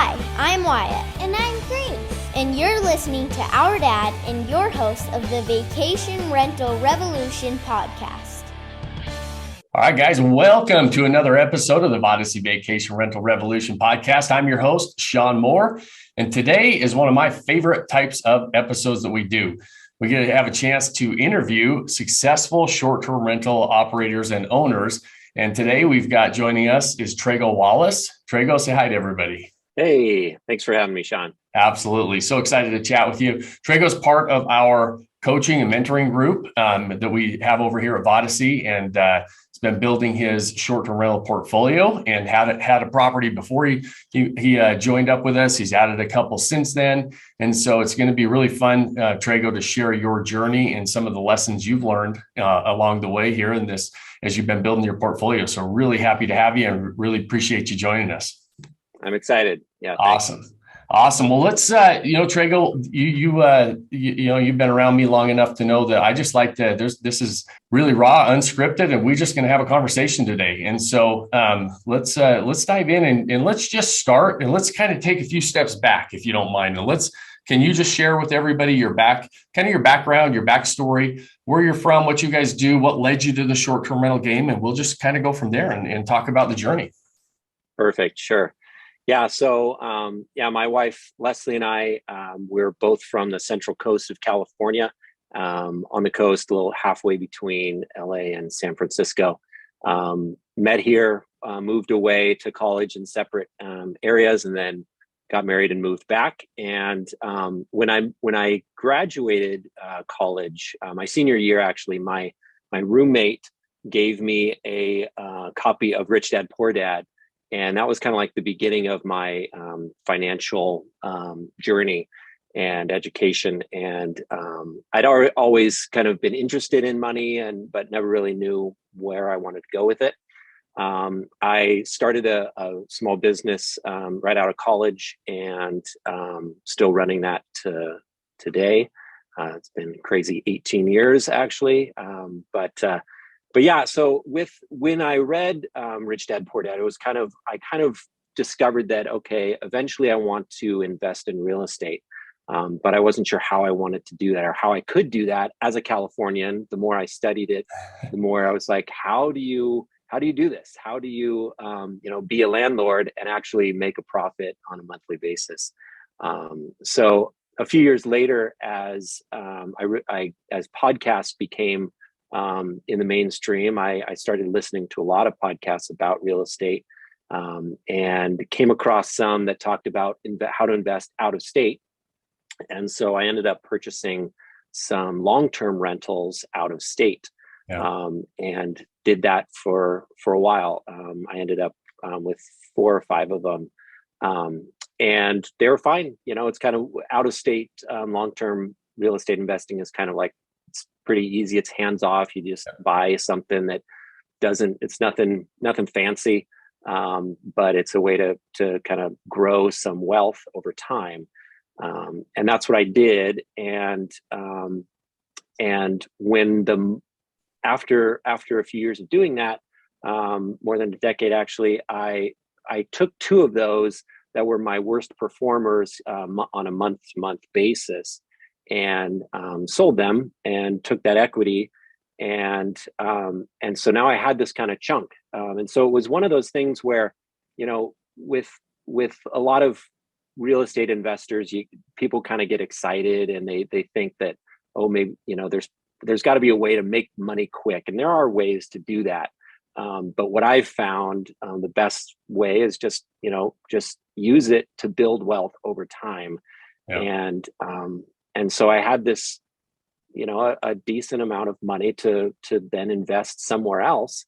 Hi, I'm Wyatt. And I'm Grace. And you're listening to our dad and your host of the Vacation Rental Revolution podcast. All right, guys, welcome to another episode of the Odyssey Vacation Rental Revolution podcast. I'm your host, Sean Moore, and today is one of my favorite types of episodes that we do. We get to have a chance to interview successful short-term rental operators and owners. And today we've got joining us is Trago Wallace. Trago, say hi to everybody. Hey, thanks for having me, Sean. Absolutely. So excited to chat with you. Trago's part of our coaching and mentoring group that we have over here at Odyssey, and he's been building his short-term rental portfolio and had a property before he joined up with us. He's added a couple since then. And so it's going to be really fun, Trago, to share your journey and some of the lessons you've learned along the way here in this as you've been building your portfolio. So really happy to have you and really appreciate you joining us. I'm excited. Yeah. Thanks. Awesome. Well, let's, Trago, you've been around me long enough to know that I just like to, this is really raw, unscripted, and we're just going to have a conversation today. And so let's dive in and let's just start and let's kind of take a few steps back, if you don't mind. And can you just share with everybody your background, your backstory, where you're from, what you guys do, what led you to the short-term rental game, and we'll just kind of go from there and talk about the journey. Perfect. Sure. Yeah. So, my wife, Leslie, and I, we're both from the central coast of California, on the coast, a little halfway between LA and San Francisco. Met here, moved away to college in separate areas, and then got married and moved back. And when I graduated college, my senior year, actually, my roommate gave me a copy of Rich Dad, Poor Dad. And that was kind of like the beginning of my financial journey and education. And I'd always kind of been interested in money, but never really knew where I wanted to go with it. I started a small business right out of college, and still running that to today. It's been crazy 18 years, actually. But yeah, so when I read Rich Dad Poor Dad, I kind of discovered that, okay, eventually I want to invest in real estate, but I wasn't sure how I wanted to do that or how I could do that as a Californian. The more I studied it, the more I was like, how do you do this? How do you be a landlord and actually make a profit on a monthly basis? So a few years later, as podcasts became in the mainstream, I started listening to a lot of podcasts about real estate, and came across some that talked about how to invest out of state. And so I ended up purchasing some long-term rentals out of state, and did that for a while. I ended up with 4 or 5 of them, and they were fine. It's kind of out of state. Long-term real estate investing is kind of like, pretty easy. It's hands off. You just buy something that it's nothing fancy, but it's a way to kind of grow some wealth over time. And that's what I did. And when after a few years of doing that, more than a decade, actually, I took 2 of those that were my worst performers on a month-to-month basis, and sold them and took that equity. And so now I had this kind of chunk. And so it was one of those things where, with a lot of real estate investors, people kind of get excited and they think that, oh, maybe, there's got to be a way to make money quick. And there are ways to do that. But what I've found, the best way is just use it to build wealth over time. Yeah. And so I had this, a decent amount of money to then invest somewhere else.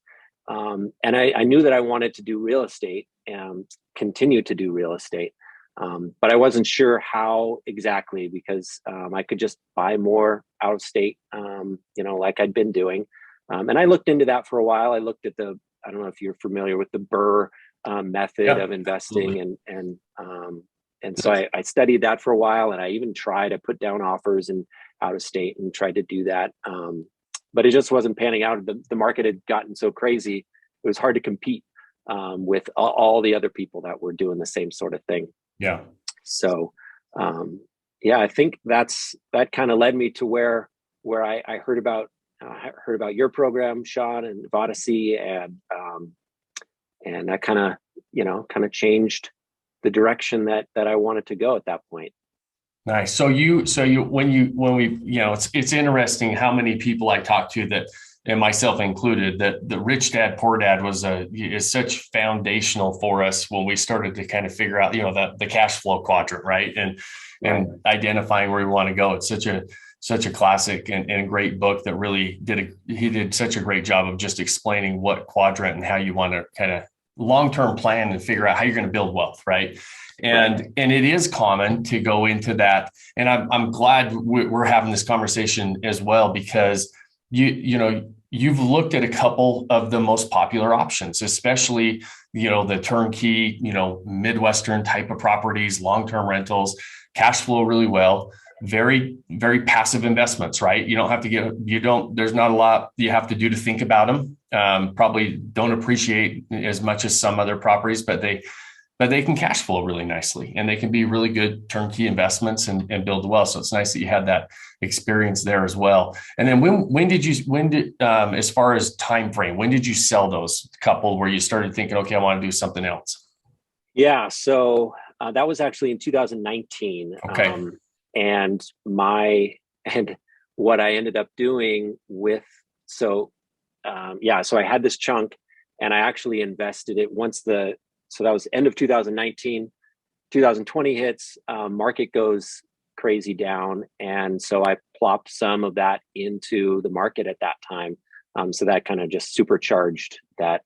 And I knew that I wanted to do real estate and continue to do real estate. But I wasn't sure how exactly, because I could just buy more out of state, like I'd been doing. And I looked into that for a while. I looked at I don't know if you're familiar with the BRRRR method of investing. Absolutely. And so I studied that for a while, and I even tried to put down offers and out of state and tried to do that. But it just wasn't panning out. The market had gotten so crazy, it was hard to compete with all the other people that were doing the same sort of thing. Yeah. So, yeah, I think that kind of led me to where I heard about your program, Sean, and Odyssey, and that kind of changed the direction that I wanted to go at that point. Nice. So when we, it's interesting how many people I talk to that, and myself included, that the rich dad, poor dad is such foundational for us when we started to kind of figure out, the cash flow quadrant, right? And identifying where we want to go. It's such a classic and great book that really he did such a great job of just explaining what quadrant and how you want to kind of long-term plan and figure out how you're going to build wealth, right? And it is common to go into that. And I'm glad we're having this conversation as well, because you've looked at a couple of the most popular options, especially, the turnkey, Midwestern type of properties, long-term rentals, cash flow really well, very, very passive investments, right? There's not a lot you have to do to think about them. Probably don't appreciate as much as some other properties, but they can cash flow really nicely, and they can be really good turnkey investments and build wealth. So it's nice that you had that experience there as well. And then when did as far as time frame, when did you sell those couple where you started thinking, okay, I want to do something else? Yeah. So that was actually in 2019. Okay. And what I ended up doing so I had this chunk, and I actually invested it so that was end of 2019, 2020 hits, market goes crazy down. And so I plopped some of that into the market at that time. So that kind of just supercharged that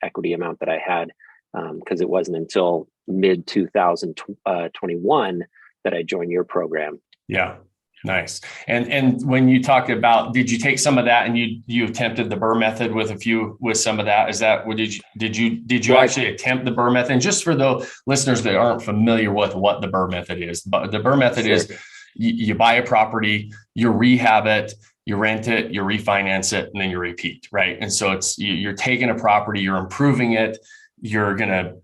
equity amount that I had, because it wasn't until mid 2021 that I joined your program. Yeah. Nice. And when you talk about, did you take some of that and you attempted the BRRRR method with some of that? Is that what did you actually attempt the BRRRR method? And just for the listeners that aren't familiar with what the BRRRR method is, but the BRRRR method is you buy a property, you rehab it, you rent it, you refinance it, and then you repeat, right? And so you're taking a property, you're improving it, you're gonna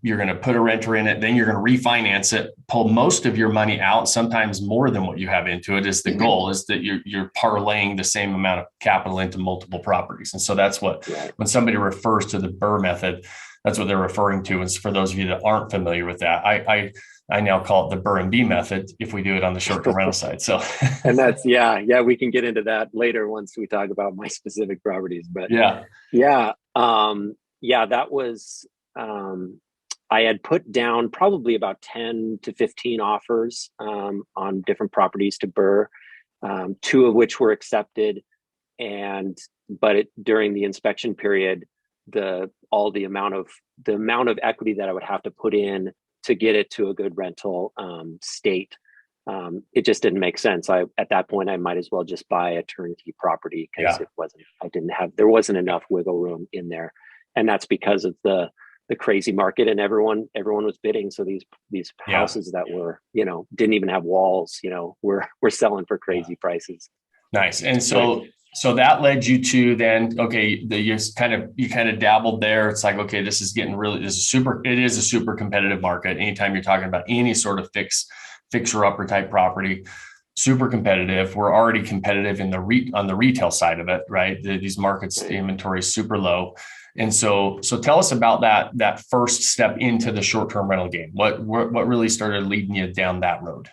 put a renter in it, then you're gonna refinance it, pull most of your money out, sometimes more than what you have into it. Is the goal is that you're parlaying the same amount of capital into multiple properties. And so that's what, when somebody refers to the BRRRR method, that's what they're referring to. And for those of you that aren't familiar with that, I now call it the BRRRR method if we do it on the short-term rental side. So, and that's, we can get into that later once we talk about my specific properties, but that was, I had put down probably about 10 to 15 offers on different properties to BRRRR, 2 of which were accepted. But during the inspection period, the amount of equity that I would have to put in to get it to a good rental state, it just didn't make sense. At that point, I might as well just buy a turnkey property, because there wasn't enough wiggle room in there. And that's because of the crazy market, and everyone was bidding. So these houses that were, didn't even have walls, were selling for crazy prices. Nice. And so that led you to then, okay, you kind of dabbled there. It's like, okay, it is a super competitive market. Anytime you're talking about any sort of fixer upper type property, super competitive. We're already competitive on the retail side of it, right? These markets, the inventory is super low. And so tell us about that first step into the short-term rental game. What really started leading you down that road?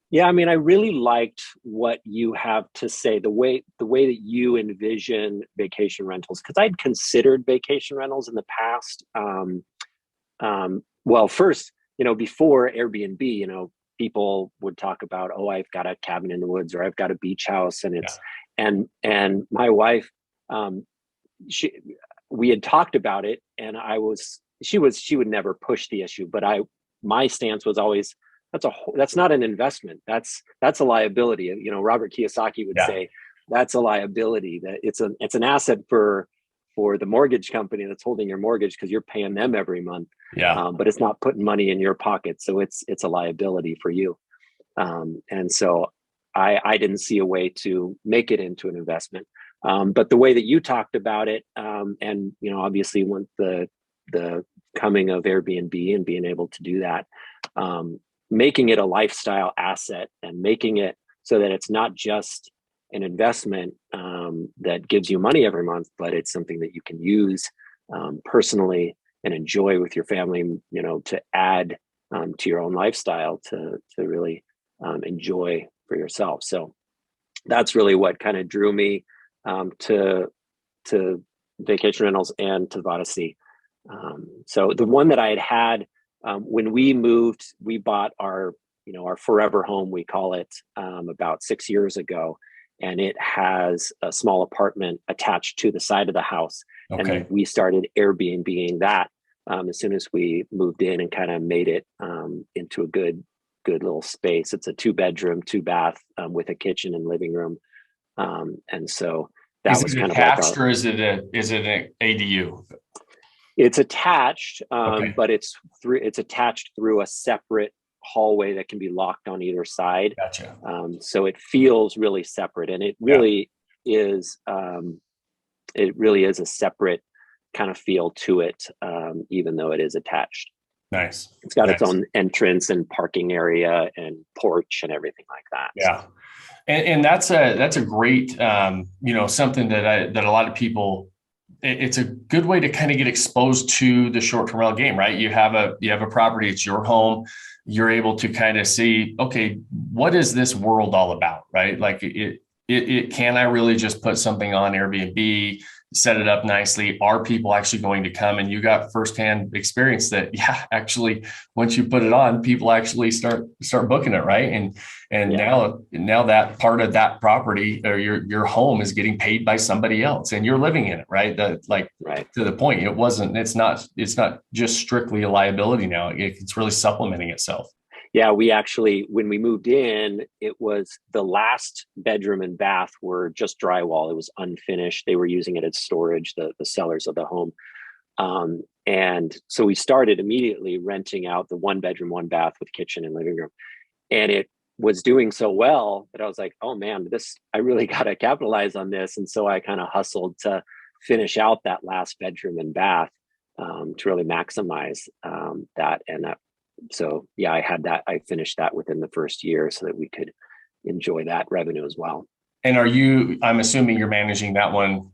Yeah, I mean, I really liked what you have to say, the way that you envision vacation rentals, because I'd considered vacation rentals in the past. Well, first, before Airbnb, people would talk about, oh, I've got a cabin in the woods, or I've got a beach house, and and my wife, we had talked about it, and she would never push the issue, but my stance was always, that's not an investment. That's a liability. Robert Kiyosaki would say that's a liability, that it's an asset for the mortgage company that's holding your mortgage, because you're paying them every month. But it's not putting money in your pocket. So it's a liability for you. And so I didn't see a way to make it into an investment. But the way that you talked about it, and obviously when the coming of Airbnb and being able to do that, making it a lifestyle asset and making it so that it's not just an investment that gives you money every month, but it's something that you can use personally and enjoy with your family, to add to your own lifestyle to really enjoy for yourself. So that's really what kind of drew me to vacation rentals and to Vodacy. So the one that I had when we moved, we bought our forever home, we call it, about 6 years ago. And it has a small apartment attached to the side of the house. Okay. And we started Airbnb-ing that as soon as we moved in, and kind of made it into a good little space. It's a 2-bedroom, 2-bath with a kitchen and living room. And so that was kind of like attached, or is it an ADU? It's attached, Okay. but it's attached through a separate hallway that can be locked on either side. Gotcha. So it feels really separate, and it really is. It really is a separate kind of feel to it, even though it is attached. Nice. It's got its own entrance and parking area and porch and everything like that. Yeah. And that's a great, something that a lot of people, it's a good way to kind of get exposed to the short-term rental game, right? You have a property, it's your home. You're able to kind of see, okay, what is this world all about, right? Like can I really just put something on Airbnb, set it up nicely? Are people actually going to come? And you got firsthand experience that, actually, once you put it on, people actually start booking it, right? And now that part of that property or your home is getting paid by somebody else, and you're living in it, right? Right. To the point, it's not just strictly a liability now. It's really supplementing itself. Yeah, we actually, when we moved in, it was the last bedroom and bath were just drywall. It was unfinished. They were using it as storage, the sellers of the home. And so we started immediately renting out the 1-bedroom, 1-bath with kitchen and living room. And it was doing so well that I was like, oh man, I really got to capitalize on this. And so I kind of hustled to finish out that last bedroom and bath to really maximize that. And that. So yeah, I finished that within the first year so that we could enjoy that revenue as well. And I'm assuming you're managing that one,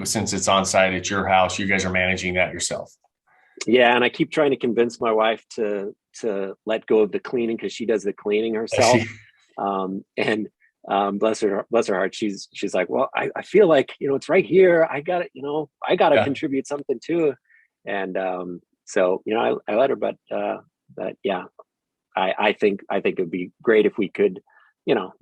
since it's on site at your house, you guys are managing that yourself. Yeah. And I keep trying to convince my wife to let go of the cleaning, because she does the cleaning herself. Bless her heart. She's like, well, I feel like, it's right here. I got to contribute something too. And so, I let her, but yeah, I think it would be great if we could,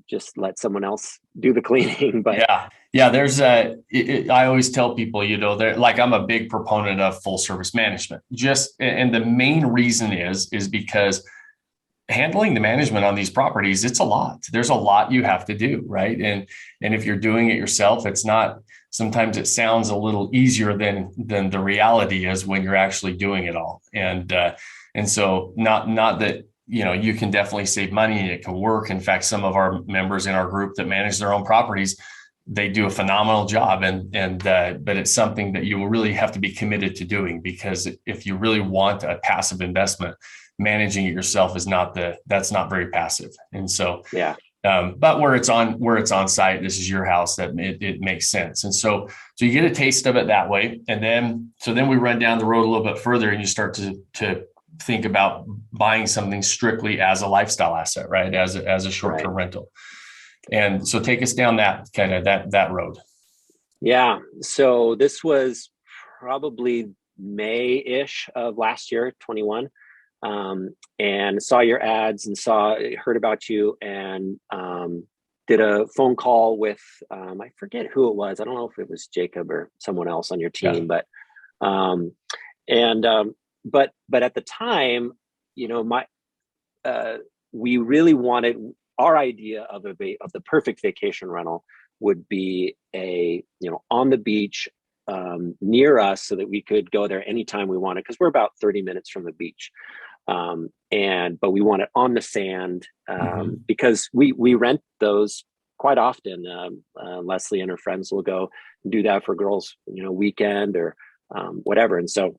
just let someone else do the cleaning. But there's I always tell people, I'm a big proponent of full service management. And the main reason is because handling the management on these properties, it's a lot. There's a lot you have to do, right? And if you're doing it yourself, it's not. Sometimes it sounds a little easier than the reality is when you're actually doing it all. And so not that, you can definitely save money and it can work. In fact, some of our members in our group that manage their own properties, they do a phenomenal job. But it's something that you will really have to be committed to doing, because if you really want a passive investment, managing it yourself that's not very passive. And so, but where it's on site, this is your house, that it makes sense. And so you get a taste of it that way. And then we run down the road a little bit further, and you start to think about buying something strictly as a lifestyle asset, right? As a short-term rental. And so take us down that kind of that road. Yeah. So this was probably May-ish of last year, 21. And saw your ads and heard about you, and did a phone call with, I forget who it was. I don't know if it was Jacob or someone else on your team, but at the time, we really wanted, our idea of the perfect vacation rental would be on the beach, near us, so that we could go there anytime we wanted, because we're about 30 minutes from the beach. But we want it on the sand, because we rent those quite often. Leslie and her friends will go and do that for girls, weekend or whatever. And so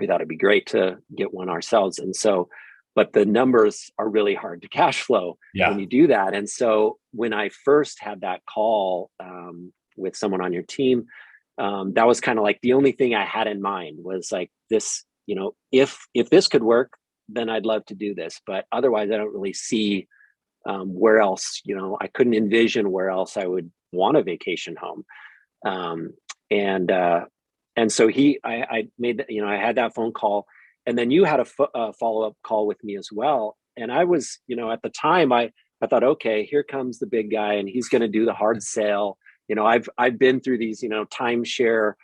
we thought it'd be great to get one ourselves. And so but the numbers are really hard to cash flow when you do that. And so when I first had that call with someone on your team, that was kind of like the only thing I had in mind was like this, if this could work, then I'd love to do this. But otherwise, I don't really see where else, I couldn't envision where else I would want a vacation home. And so I made, I had that phone call, and then you had a follow-up call with me as well. And I was, at the time I thought, okay, here comes the big guy and he's going to do the hard sale. I've been through these, timeshare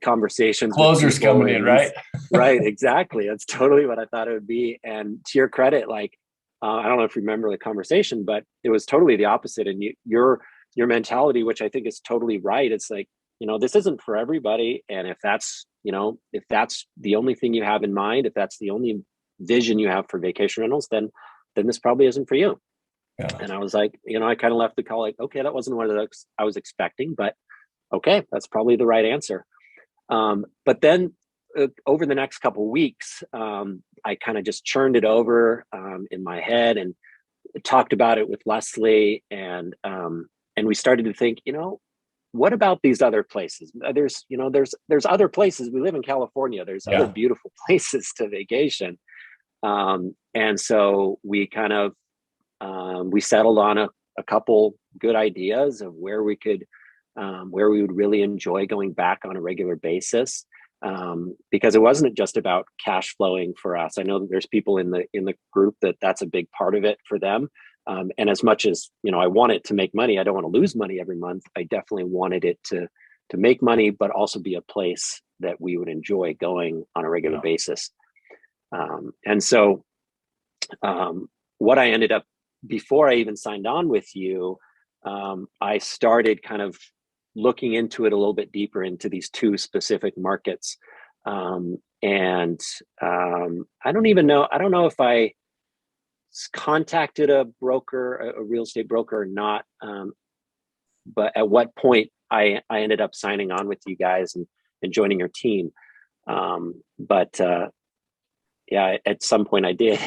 conversations. Closers coming in, right? Right. Exactly. That's totally what I thought it would be. And to your credit, like, I don't know if you remember the conversation, but it was totally the opposite. And your mentality, which I think is totally right. It's like, this isn't for everybody. And if that's the only thing you have in mind, if that's the only vision you have for vacation rentals, then this probably isn't for you. Yeah. And I was like, I kind of left the call like, okay, that wasn't what I was expecting, but okay, that's probably the right answer. But then over the next couple of weeks, I kind of just churned it over in my head and talked about it with Leslie, and we started to think, what about these other places? There's other places. We live in California. There's other beautiful places to vacation. And so we kind of, we settled on a couple good ideas of where we would really enjoy going back on a regular basis. Because it wasn't just about cash flowing for us. I know that there's people in the group that's a big part of it for them. And as much as, I want it to make money, I don't want to lose money every month. I definitely wanted it to make money, but also be a place that we would enjoy going on a regular basis. And so what I ended up, before I even signed on with you, I started kind of looking into it a little bit deeper into these two specific markets. And I don't know if I contacted a broker, a real estate broker or not. But at what point I ended up signing on with you guys and joining your team. But at some point I did.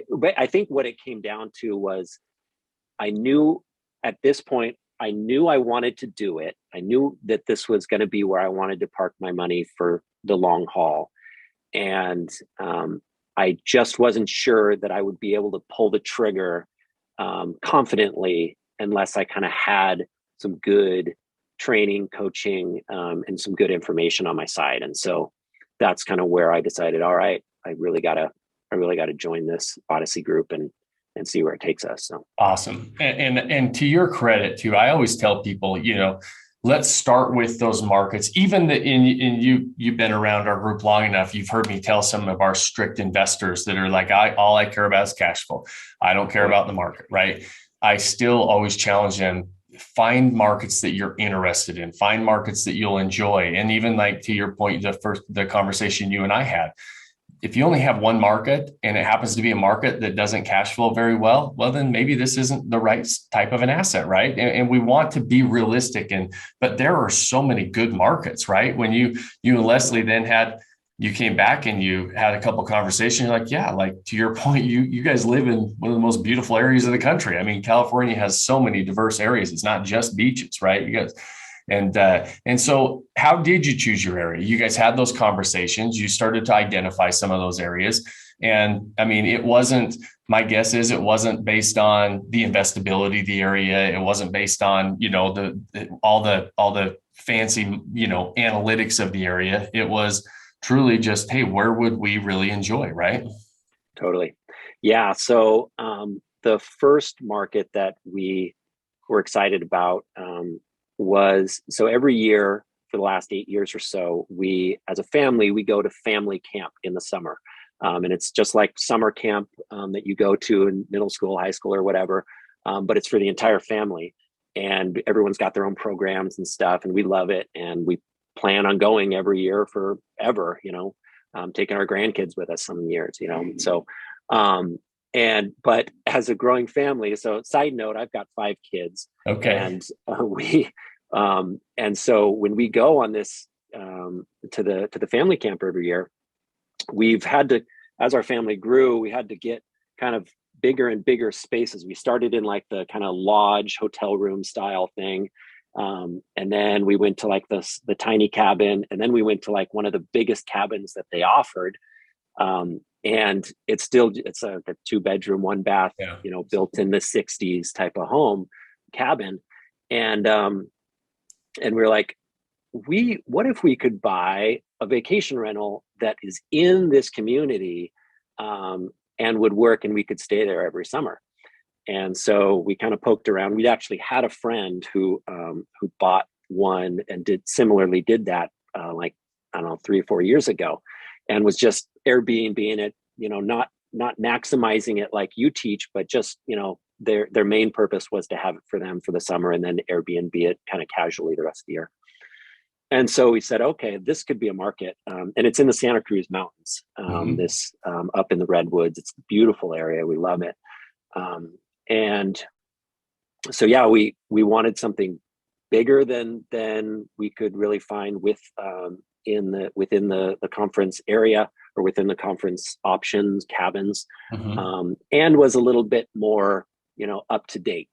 But I think what it came down to was I knew at this point, I knew I wanted to do it. I knew that this was going to be where I wanted to park my money for the long haul. And I just wasn't sure that I would be able to pull the trigger confidently unless I kind of had some good training, coaching, and some good information on my side. And so that's kind of where I decided, all right, I really gotta join this Odyssey group and see where it takes us. So awesome. And to your credit too, I always tell people, let's start with those markets. Even you've been around our group long enough. You've heard me tell some of our strict investors that are like, all I care about is cash flow. I don't care about the market, right? I still always challenge them, find markets that you're interested in, find markets that you'll enjoy. And even like to your point, the conversation you and I had, if you only have one market and it happens to be a market that doesn't cash flow very well, then maybe this isn't the right type of an asset, right? And we want to be realistic. But there are so many good markets, right? When you and Leslie then you came back and you had a couple of conversations, you're like, yeah, like to your point, you guys live in one of the most beautiful areas of the country. I mean, California has so many diverse areas. It's not just beaches, right? You guys. And so how did you choose your area? You guys had those conversations. You started to identify some of those areas. And I mean, my guess is it wasn't based on the investability of the area. It wasn't based on, all the fancy, analytics of the area. It was truly just, hey, where would we really enjoy, right? Totally. Yeah. So the first market that we were excited about so every year for the last 8 years or so, we, as a family, we go to family camp in the summer. And it's just like summer camp that you go to in middle school, high school, or whatever. But it's for the entire family. And everyone's got their own programs and stuff. And we love it. And we plan on going every year forever, taking our grandkids with us some years, So, but as a growing family, so side note, I've got 5 kids. Okay. And and so when we go on this to the family camp every year, we've had to as our family grew, we had to get kind of bigger and bigger spaces. We started in like the kind of lodge hotel room style thing. And then we went to like the tiny cabin, and then we went to like one of the biggest cabins that they offered. And it's a 2-bedroom, 1-bath, Yeah. built in the 60s type of home cabin. And we're like, what if we could buy a vacation rental that is in this community, and would work, and we could stay there every summer. And so we kind of poked around. We actually had a friend who bought one and did that, like, I don't know, 3 or 4 years ago, and was just Airbnb-ing it, not maximizing it like you teach, but just, their main purpose was to have it for them for the summer, and then Airbnb it kind of casually the rest of the year. And so we said, okay, this could be a market. And it's in the Santa Cruz Mountains, up in the Redwoods. It's a beautiful area. We love it. And so, yeah, we wanted something bigger than we could really find within the conference area, or within the conference options cabins, and was a little bit more, up to date,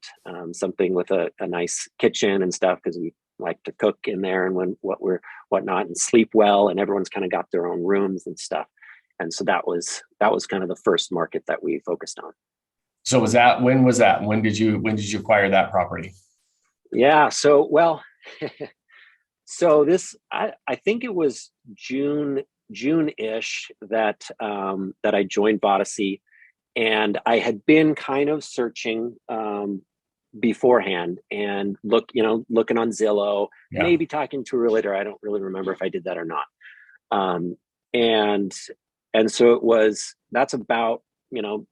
something with a nice kitchen and stuff, because we like to cook in there and whatnot, and sleep well, and everyone's kind of got their own rooms and stuff. And so that was kind of the first market that we focused on. So when did you acquire that property? Yeah. So, well, so this, I think it was June-ish that I joined Vodacy, and I had been kind of searching beforehand, and looking on Zillow, maybe talking to a realtor. I don't really remember if I did that or not. And so that's about,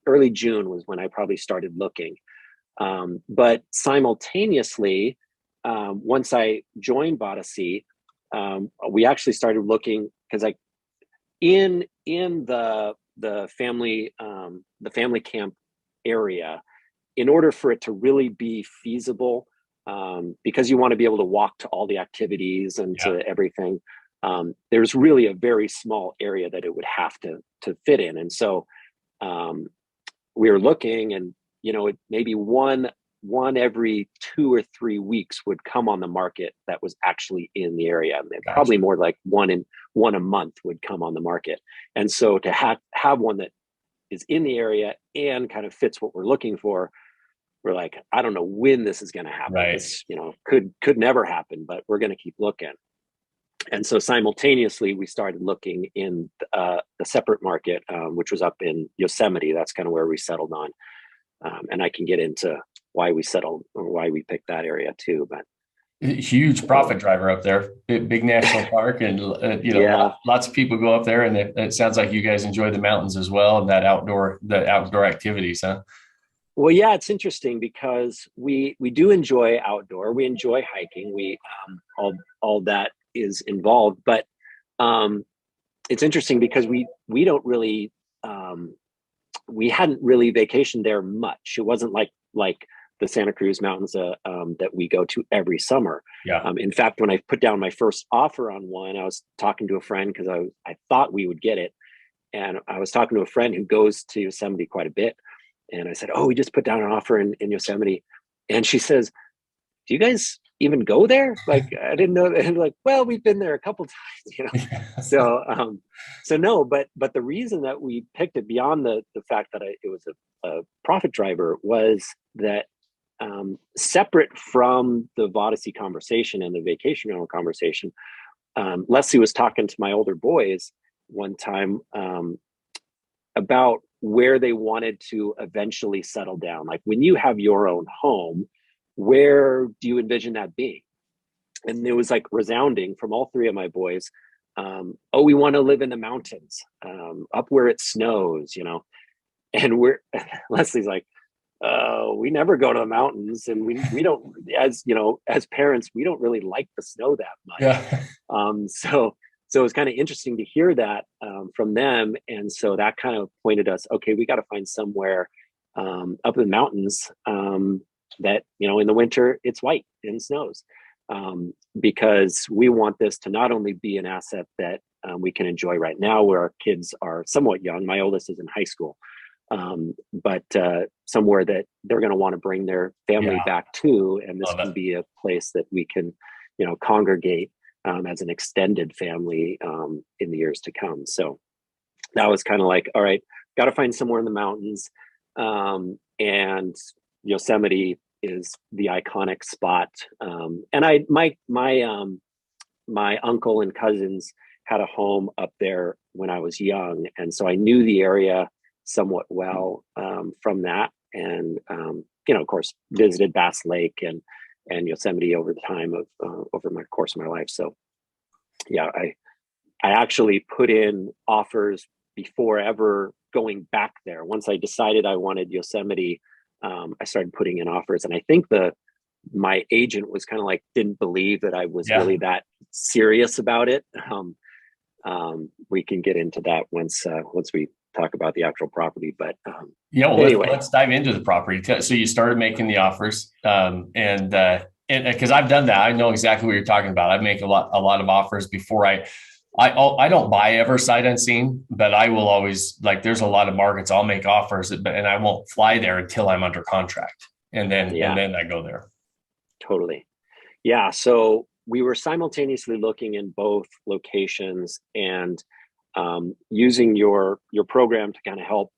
early June was when I probably started looking. But simultaneously, once I joined Vodacy, we actually started looking, because in the family camp area, in order for it to really be feasible, because you want to be able to walk to all the activities and to everything, there's really a very small area that it would have to fit in. And so we were looking, and maybe one every 2 or 3 weeks would come on the market that was actually in the area. And probably more like one a month would come on the market. And so to have one that is in the area and kind of fits what we're looking for, we're like, I don't know when this is going to happen. Right. This, could never happen, but we're going to keep looking. And so simultaneously, we started looking in the separate market, which was up in Yosemite. That's kind of where we settled on. And I can get into why we settled, or why we picked that area too. But huge profit driver up there, big national park, and lots of people go up there, and it sounds like you guys enjoy the mountains as well, and the outdoor activities, huh? Well, yeah, it's interesting because we do enjoy outdoor. We enjoy hiking. We all that is involved, but it's interesting because we don't really we hadn't really vacationed there much. It wasn't like the Santa Cruz Mountains that we go to every summer. Yeah. In fact, when I put down my first offer on one, I was talking to a friend, because I thought we would get it, and I was talking to a friend who goes to Yosemite quite a bit. And I said, "Oh, we just put down an offer in Yosemite." And she says, "Do you guys even go there?" Like, I didn't know that. And like, well, we've been there a couple times, So no, but the reason that we picked it, beyond the fact that it was a profit driver, was that separate from the Vodacy conversation and the vacation rental conversation, Leslie was talking to my older boys one time about where they wanted to eventually settle down. Like, when you have your own home, where do you envision that being? And it was like resounding from all 3 of my boys. Oh, we want to live in the mountains, up where it snows, and Leslie's like, we never go to the mountains, and we don't, as parents, we don't really like the snow that much. Yeah. So it was kind of interesting to hear that from them. And so that kind of pointed us, okay, we got to find somewhere up in the mountains that, in the winter it's white and snows, because we want this to not only be an asset that we can enjoy right now, where our kids are somewhat young. My oldest is in high school, but somewhere that they're going to want to bring their family back to, and this can be a place that we can, congregate as an extended family in the years to come. So that was kind of like, all right, got to find somewhere in the mountains, and Yosemite is the iconic spot. And my uncle and cousins had a home up there when I was young, and so I knew the area somewhat well from that. And of course, visited Bass Lake and Yosemite over the time of over my course of my life. So yeah, I actually put in offers before ever going back there. Once I decided I wanted Yosemite, I started putting in offers, and I think my agent was kind of like, didn't believe that I was really that serious about it. We can get into that once we talk about the actual property, but anyway, let's dive into the property. So you started making the offers, and because I've done that, I know exactly what you're talking about. I make a lot of offers before I don't buy ever sight unseen, but I will always, like, there's a lot of markets I'll make offers, and I won't fly there until I'm under contract, and then I go there. Totally. Yeah. So we were simultaneously looking in both locations, and using your program to kind of help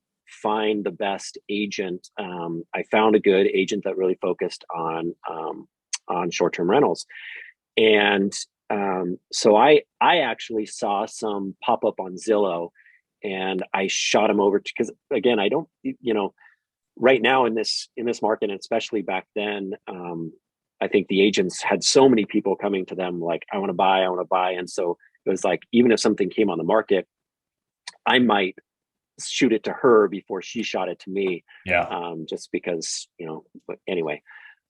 find the best agent. I found a good agent that really focused on short-term rentals. And so I actually saw some pop up on Zillow, and I shot them over because, again, I don't, right now in this market, and especially back then, I think the agents had so many people coming to them like, I want to buy. And so it was like, even if something came on the market, I might shoot it to her before she shot it to me. Just because, but anyway,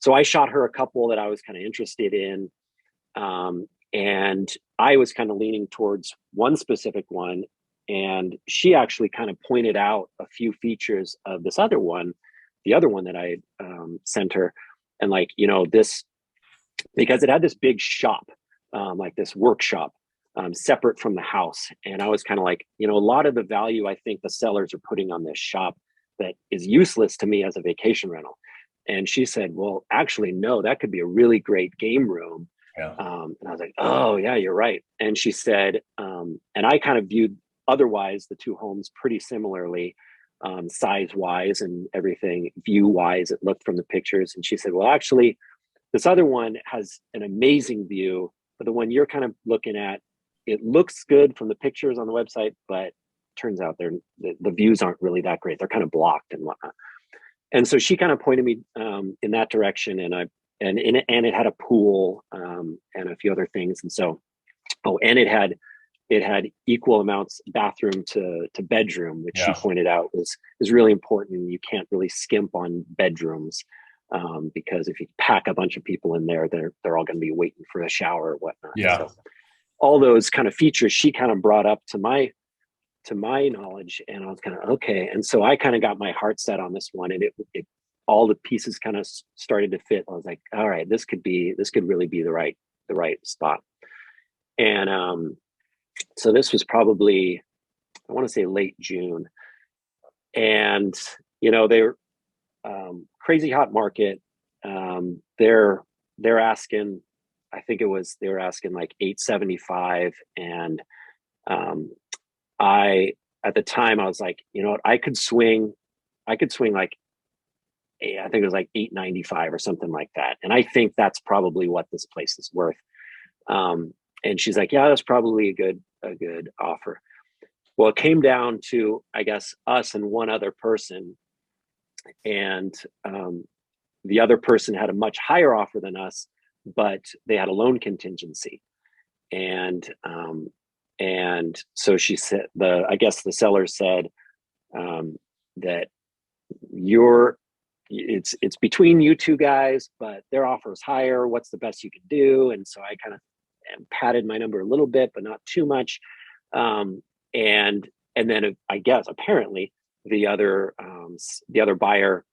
so I shot her a couple that I was kind of interested in. And I was kind of leaning towards one specific one. And she actually kind of pointed out a few features of this other one, the other one that I sent her. And like, this, because it had this big shop, like this workshop, separate from the house. And I was kind of like, a lot of the value I think the sellers are putting on this shop that is useless to me as a vacation rental. And she said, well, actually, no, that could be a really great game room. And I was like, oh yeah, you're right. And she said, and I kind of viewed otherwise the two homes pretty similarly, size wise and everything, view wise, it looked from the pictures. And she said, well, actually, this other one has an amazing view, but the one you're kind of looking at, it looks good from the pictures on the website, but turns out the views aren't really that great. They're kind of blocked and whatnot. And so she kind of pointed me in that direction, and it had a pool and a few other things. And so, and it had equal amounts bathroom to bedroom, which she pointed out is really important. You can't really skimp on bedrooms because if you pack a bunch of people in there, they're all going to be waiting for a shower or whatnot. So all those kind of features she kind of brought up to my knowledge, and I was kind of okay. And so I kind of got my heart set on this one, and it all the pieces kind of started to fit. I was like, all right, this could really be the right spot. And so this was probably, I want to say late June, and they're crazy hot market. They're asking, I think they were asking like $875, and at the time I was like, what, I could swing like, I think it was like $895 or something like that. And I think that's probably what this place is worth. And she's like, yeah, that's probably a good offer. Well, it came down to, I guess, us and one other person. And the other person had a much higher offer than us, but they had a loan contingency. And so she said, I guess the seller said that it's between you two guys, but their offer is higher. What's the best you can do? And so I kind of padded my number a little bit, but not too much. And then I guess apparently the other buyer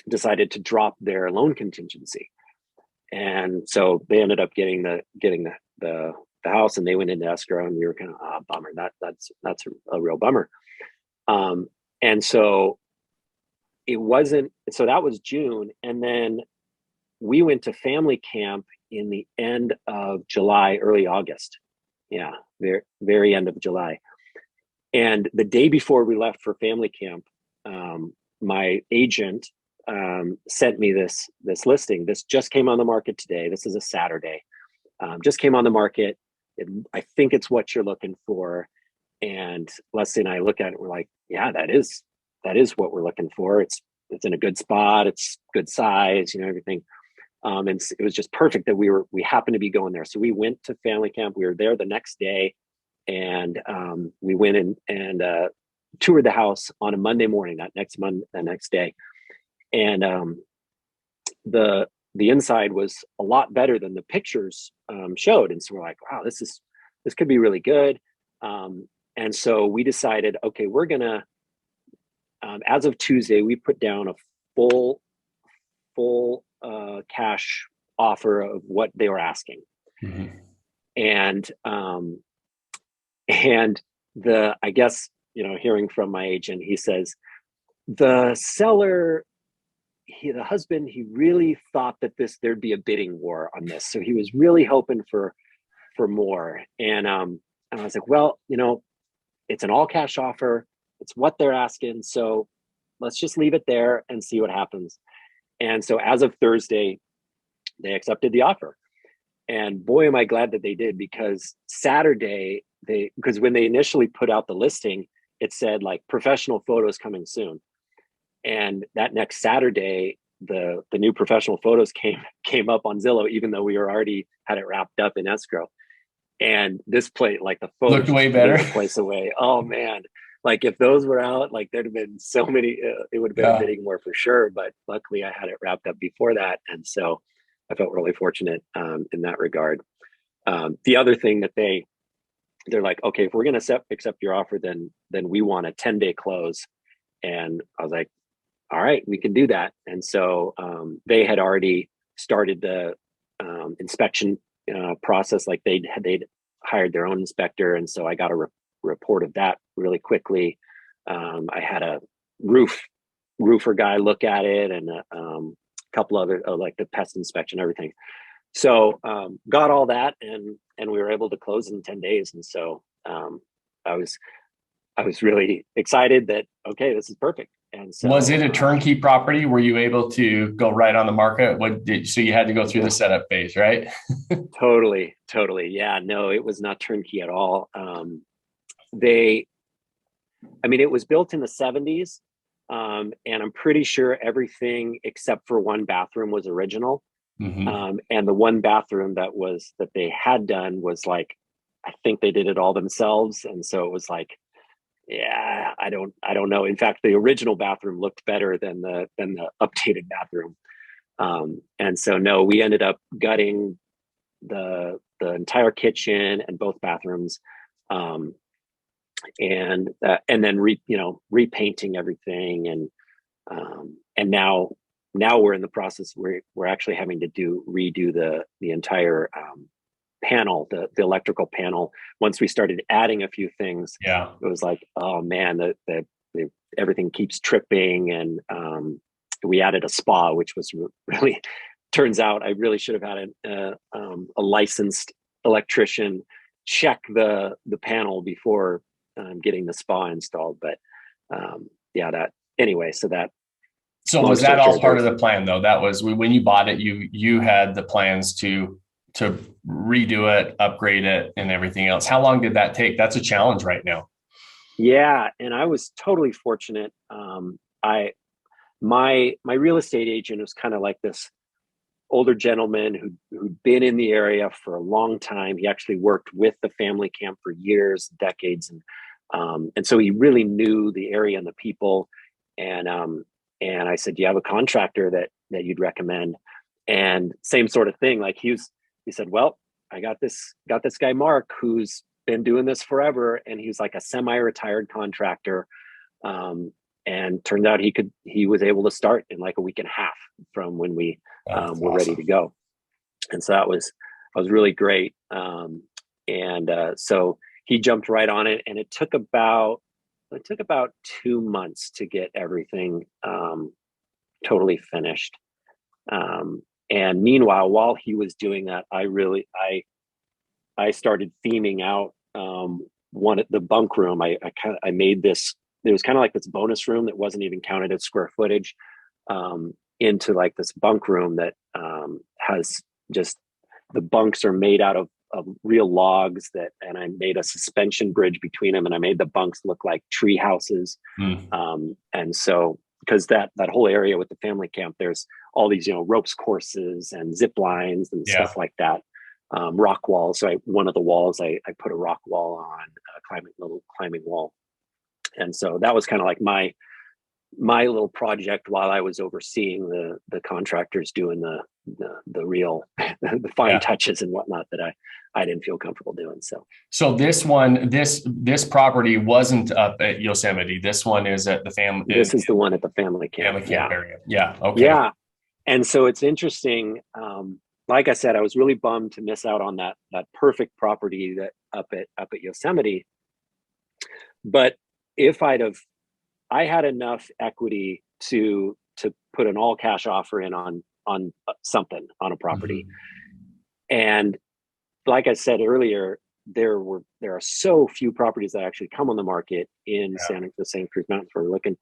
decided to drop their loan contingency, and so they ended up getting the the house, and they went into escrow, and we were kind of, bummer. That's a real bummer. And so it wasn't, so that was June. And then we went to family camp in the end of July, early August. Yeah, very, very end of July. And the day before we left for family camp, my agent sent me this listing. This just came on the market today. This is a Saturday. Just came on the market. I think it's what you're looking for. And Leslie and I look at it. We're like, yeah, that is what we're looking for. It's in a good spot. It's good size, everything. And it was just perfect that we happened to be going there. So we went to family camp. We were there the next day, and we went and toured the house on a Monday morning, that next day. And the inside was a lot better than the pictures showed. And so we're like, wow, this could be really good. And so we decided, okay, we're gonna, as of Tuesday, we put down a full cash offer of what they were asking. Mm-hmm. And I guess, hearing from my agent, he says, the seller, the husband, he really thought that there'd be a bidding war on this. So he was really hoping for more. And I was like, well, it's an all cash offer. It's what they're asking. So let's just leave it there and see what happens. And so as of Thursday, they accepted the offer. And boy, am I glad that they did, because Saturday, because when they initially put out the listing, it said like professional photos coming soon. And that next Saturday, the new professional photos came up on Zillow, even though we already had it wrapped up in escrow. And this place, like the photos, looked way better. The place away. Oh man. Like if those were out, like there'd have been so many, it would have been a bidding war for sure. But luckily I had it wrapped up before that. And so I felt really fortunate in that regard. The other thing that they're like, okay, if we're going to accept your offer, then we want a 10-day close. And I was like, all right, we can do that. And so they had already started the inspection process. Like they'd hired their own inspector. And so I got a report of that really quickly. I had a roofer guy look at it, and a couple other like the pest inspection, everything. So got all that, and we were able to close in 10 days. And so I was really excited that, okay, this is perfect. And so was it a turnkey property? Were you able to go right on the market? So you had to go through the setup phase, right? Totally. Yeah, no, it was not turnkey at all. It was built in the 70s. And I'm pretty sure everything except for one bathroom was original. Mm-hmm. And the one bathroom that they had done was like, I think they did it all themselves. And so it was like, yeah, I don't know. In fact, the original bathroom looked better than the updated bathroom. And so no, we ended up gutting the entire kitchen and both bathrooms. And then repainting everything. And now we're in the process where we're actually having to redo the entire panel, the electrical panel. Once we started adding a few things, it was like, oh man, the everything keeps tripping. And we added a spa, which was really, turns out I really should have had a licensed electrician check the panel before getting the spa installed. But So was that all part of the plan though? That was when you bought it, you had the plans to redo it, upgrade it, and everything else. How long did that take? That's a challenge right now. Yeah. And I was totally fortunate. My real estate agent was kind of like this older gentleman who'd been in the area for a long time. He actually worked with the family camp for years, decades. And so he really knew the area and the people. And I said, do you have a contractor that you'd recommend? And same sort of thing. Like he said, well, I got this guy, Mark, who's been doing this forever. And he was like a semi-retired contractor. And turned out he was able to start in like a week and a half from when we were ready to go. And so that was really great. So he jumped right on it, and it took about 2 months to get everything totally finished. And meanwhile, while he was doing that, I started theming out the bunk room. I made this. It was kind of like this bonus room that wasn't even counted as square footage, into like this bunk room that has just, the bunks are made out of real logs, and I made a suspension bridge between them, and I made the bunks look like tree houses. And so, because that whole area with the family camp, there's all these, ropes courses and zip lines and stuff like that. Rock walls. So one of the walls, I put a rock wall on, a little climbing wall. And so that was kind of like my little project while I was overseeing the contractors doing the real the fine touches and whatnot that I didn't feel comfortable doing. So this property wasn't up at Yosemite. This one is at the family. This is the one at the family camp. Area. Yeah. Okay. Yeah. And so it's interesting. Like I said, I was really bummed to miss out on that perfect property that up at Yosemite. But if I had enough equity to put an all cash offer in on something, on a property. And like I said earlier, there are so few properties that actually come on the market in the Santa Cruz Mountains where we're looking,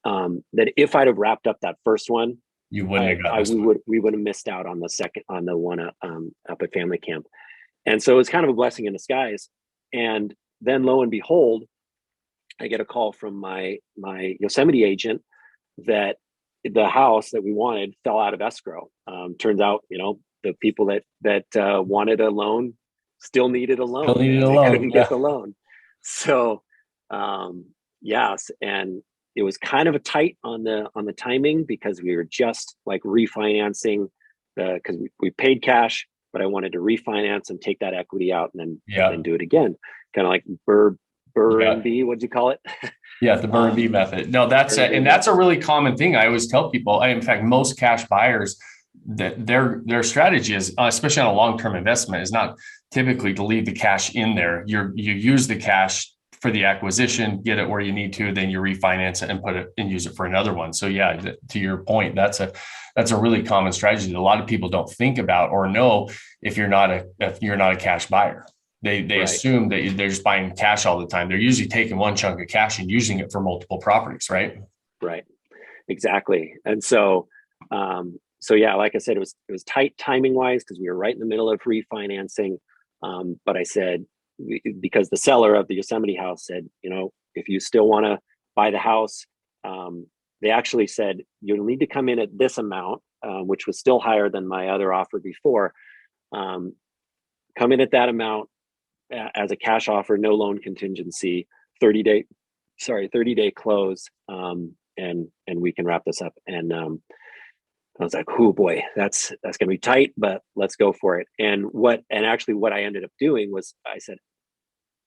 that if I'd have wrapped up that first one, you wouldn't have we would have missed out on the one up at family camp. And so it's kind of a blessing in disguise. And then lo and behold, I get a call from my Yosemite agent that the house that we wanted fell out of escrow. Turns out, the people that wanted a loan still needed a loan. They couldn't get the loan. So, yes. And it was kind of a tight on the timing, because we were just like refinancing because we paid cash, but I wanted to refinance and take that equity out and then do it again. Kind of like BRRRR, what'd you call it? Yeah, the BRRRR method. No, that's a really common thing. I always tell people, in fact, most cash buyers, that their strategy is, especially on a long-term investment, is not typically to leave the cash in there. You use the cash for the acquisition, get it where you need to, then you refinance it and put it and use it for another one. So yeah, to your point, that's a really common strategy that a lot of people don't think about or know if you're not a cash buyer. They assume that they're just buying cash all the time. They're usually taking one chunk of cash and using it for multiple properties, right? Right. Exactly. And so, yeah, like I said, it was tight timing wise because we were right in the middle of refinancing. But I said, because the seller of the Yosemite house said, if you still want to buy the house, they actually said, you'll need to come in at this amount, which was still higher than my other offer before. Come in at that amount as a cash offer, no loan contingency, 30-day close, and we can wrap this up. And I was like, oh boy, that's gonna be tight, but let's go for it. And actually what I ended up doing was I said,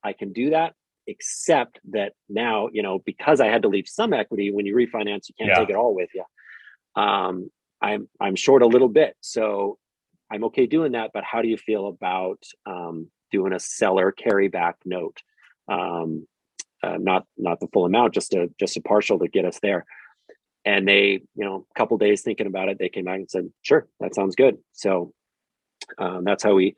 I can do that, except that now, because I had to leave some equity. When you refinance, you can't take it all with you. I'm short a little bit, so I'm okay doing that. But how do you feel about doing a seller carryback note? Not the full amount, just a partial to get us there. And they, a couple days thinking about it, they came back and said, sure, that sounds good. So that's how we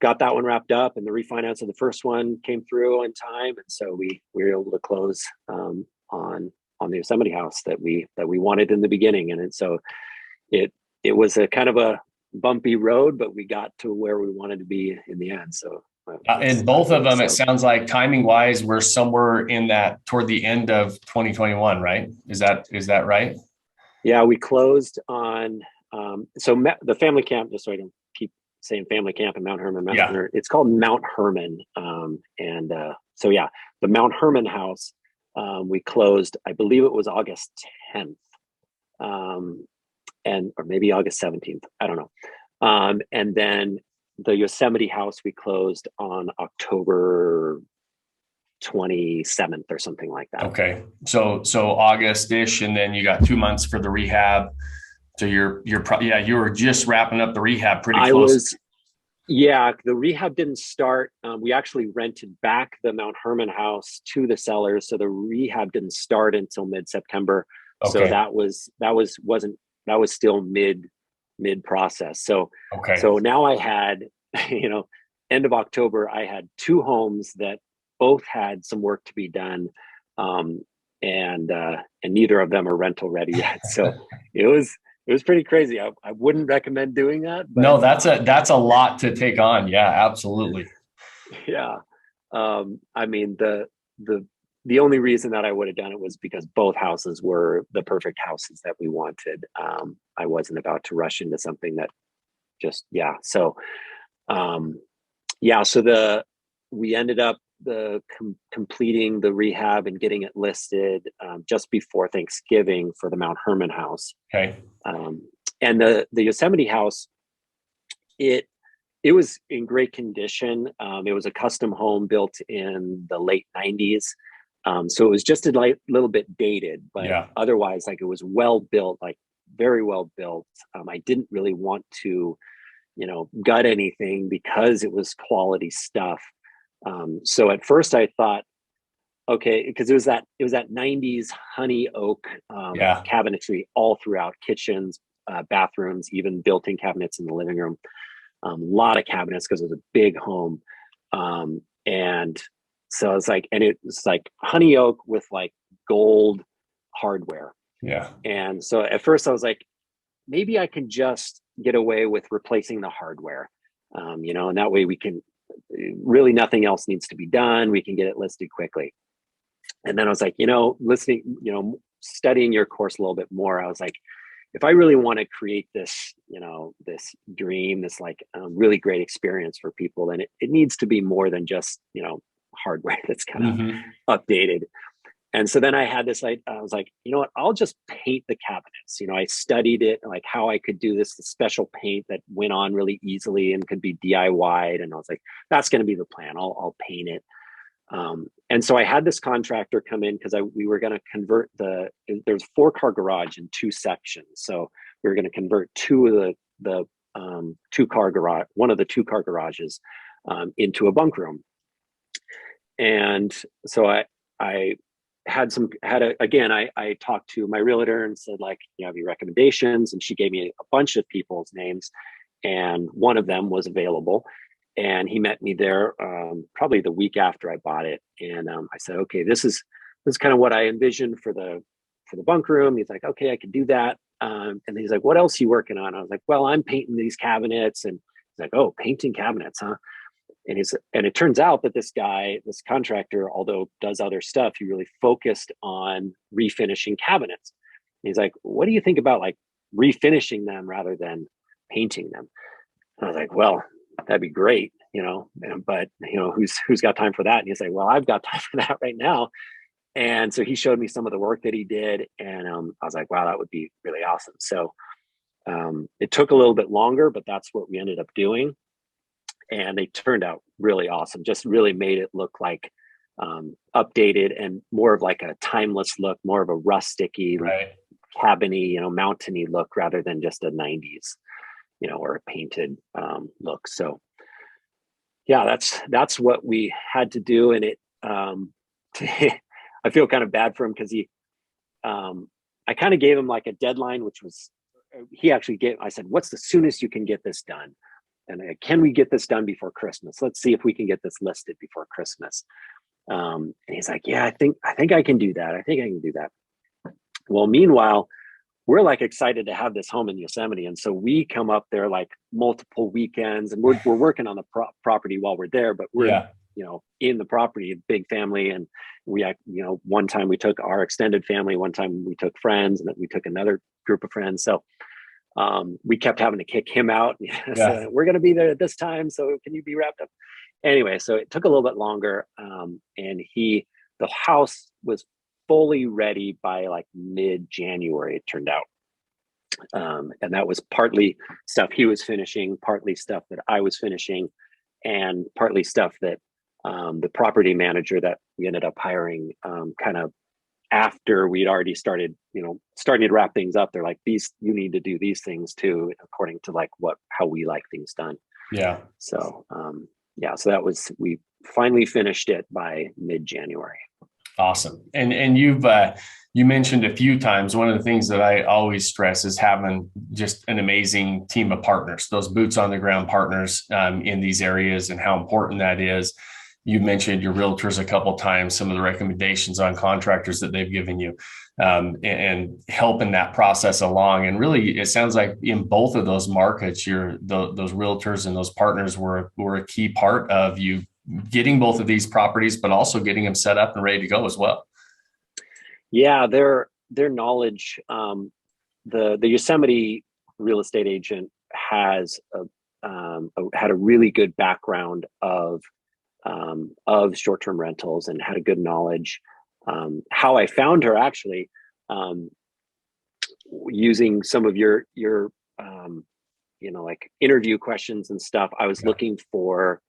got that one wrapped up, and the refinance of the first one came through in time. And so we were able to close on the Yosemite house that we wanted in the beginning. And so it was a kind of a bumpy road, but we got to where we wanted to be in the end. So and both of them, it sounds like timing wise, we're somewhere in that toward the end of 2021, right? Is that right? Yeah, we closed on the family camp, just so I don't keep saying family camp and Mount Herman. It's called Mount Herman. So yeah, the Mount Herman house, we closed, I believe it was August 10th, or maybe August 17th. I don't know. And then the Yosemite house, we closed on October 27th or something like that. Okay. So August-ish, and then you got 2 months for the rehab. So you were just wrapping up the rehab pretty close. Yeah, the rehab didn't start. We actually rented back the Mount Herman house to the sellers, so the rehab didn't start until mid-September. So Okay. that was still mid process. So Okay. so now I had, you know, end of October, I had two homes that both had some work to be done, and neither of them are rental ready yet. So it was pretty crazy. I wouldn't recommend doing that, but No, that's a lot to take on. Yeah, absolutely. yeah. I mean, the only reason that I would have done it was because both houses were the perfect houses that we wanted. I wasn't about to rush into something that just, yeah. So, um, yeah. So we ended up completing the rehab and getting it listed just before Thanksgiving for the Mount Herman house. Okay. Um, and the Yosemite house, it was in great condition. It was a custom home built in the late 90s. So it was just a little bit dated, but Yeah. otherwise, like, it was well built, like very well built. I didn't really want to, gut anything because it was quality stuff. So at first I thought, okay, because it was that 90s honey oak Yeah. cabinetry all throughout kitchens, bathrooms, even built-in cabinets in the living room. A lot of cabinets because it was a big home. And so I was like, and it was like honey oak with like gold hardware. Yeah. And so at first I was like, maybe I can just get away with replacing the hardware, and that way we can really, nothing else needs to be done. We can get it listed quickly. And then I was like, listening, studying your course a little bit more, I was like, if I really want to create this, this dream, this like really great experience for people, then it needs to be more than just, hardware that's kind of Hmm. updated. And so then I had this, I was like, you know what, I'll just paint the cabinets. I studied it, like how I could do this, the special paint that went on really easily and could be DIY'd. And I was like, that's going to be the plan. I'll paint it. And so I had this contractor come in because we were going to convert there's 4-car garage in 2 sections. So we were going to convert the 2-car garage, one of the 2-car garages, into a bunk room. And so I I talked to my realtor and said, like, have you recommendations? And she gave me a bunch of people's names, and one of them was available. And he met me there probably the week after I bought it. And I said, okay, this is kind of what I envisioned for the bunk room. He's like, okay, I can do that. And he's like, what else are you working on? I was like, well, I'm painting these cabinets. And he's like, oh, painting cabinets, huh? And it turns out that this contractor, although does other stuff, he really focused on refinishing cabinets. And he's like, what do you think about like refinishing them rather than painting them? And I was like, well, that'd be great, but who's got time for that? And he's like, well, I've got time for that right now. And so he showed me some of the work that he did, and I was like, wow, that would be really awesome. So it took a little bit longer, but that's what we ended up doing. And they turned out really awesome. Just really made it look like updated and more of like a timeless look, more of a rusticy, Right. cabiny, mountainy look rather than just a 90s, or a painted look. So yeah, that's what we had to do. And it, I feel kind of bad for him because I kind of gave him like a deadline, which was, I said, what's the soonest you can get this done? And can we get this done before Christmas? Let's see if we can get this listed before Christmas. And he's like, yeah, I think I can do that. I think I can do that. Well, meanwhile, we're like excited to have this home in Yosemite. And so we come up there like multiple weekends, and we're working on the property while we're there, but we're, Yeah. In the property, big family. And we, one time we took our extended family, one time we took friends, and then we took another group of friends. So we kept having to kick him out. Yeah. So we're going to be there at this time, so can you be wrapped up? Anyway, so it took a little bit longer. And the house was fully ready by like mid-January, it turned out. And that was partly stuff he was finishing, partly stuff that I was finishing, and partly stuff that the property manager that we ended up hiring kind of after we'd already starting to wrap things up. They're like, you need to do these things too, according to like how we like things done. Yeah. So, so we finally finished it by mid-January. Awesome. And you mentioned a few times, one of the things that I always stress is having just an amazing team of partners, those boots on the ground partners in these areas, and how important that is. You mentioned your realtors a couple of times, some of the recommendations on contractors that they've given you, and helping that process along. And really, it sounds like in both of those markets, those realtors and those partners were a key part of you getting both of these properties, but also getting them set up and ready to go as well. Yeah, their knowledge. The Yosemite real estate agent has had a really good background of short-term rentals and had a good knowledge. How I found her, actually, using some of your like interview questions and stuff. I was looking for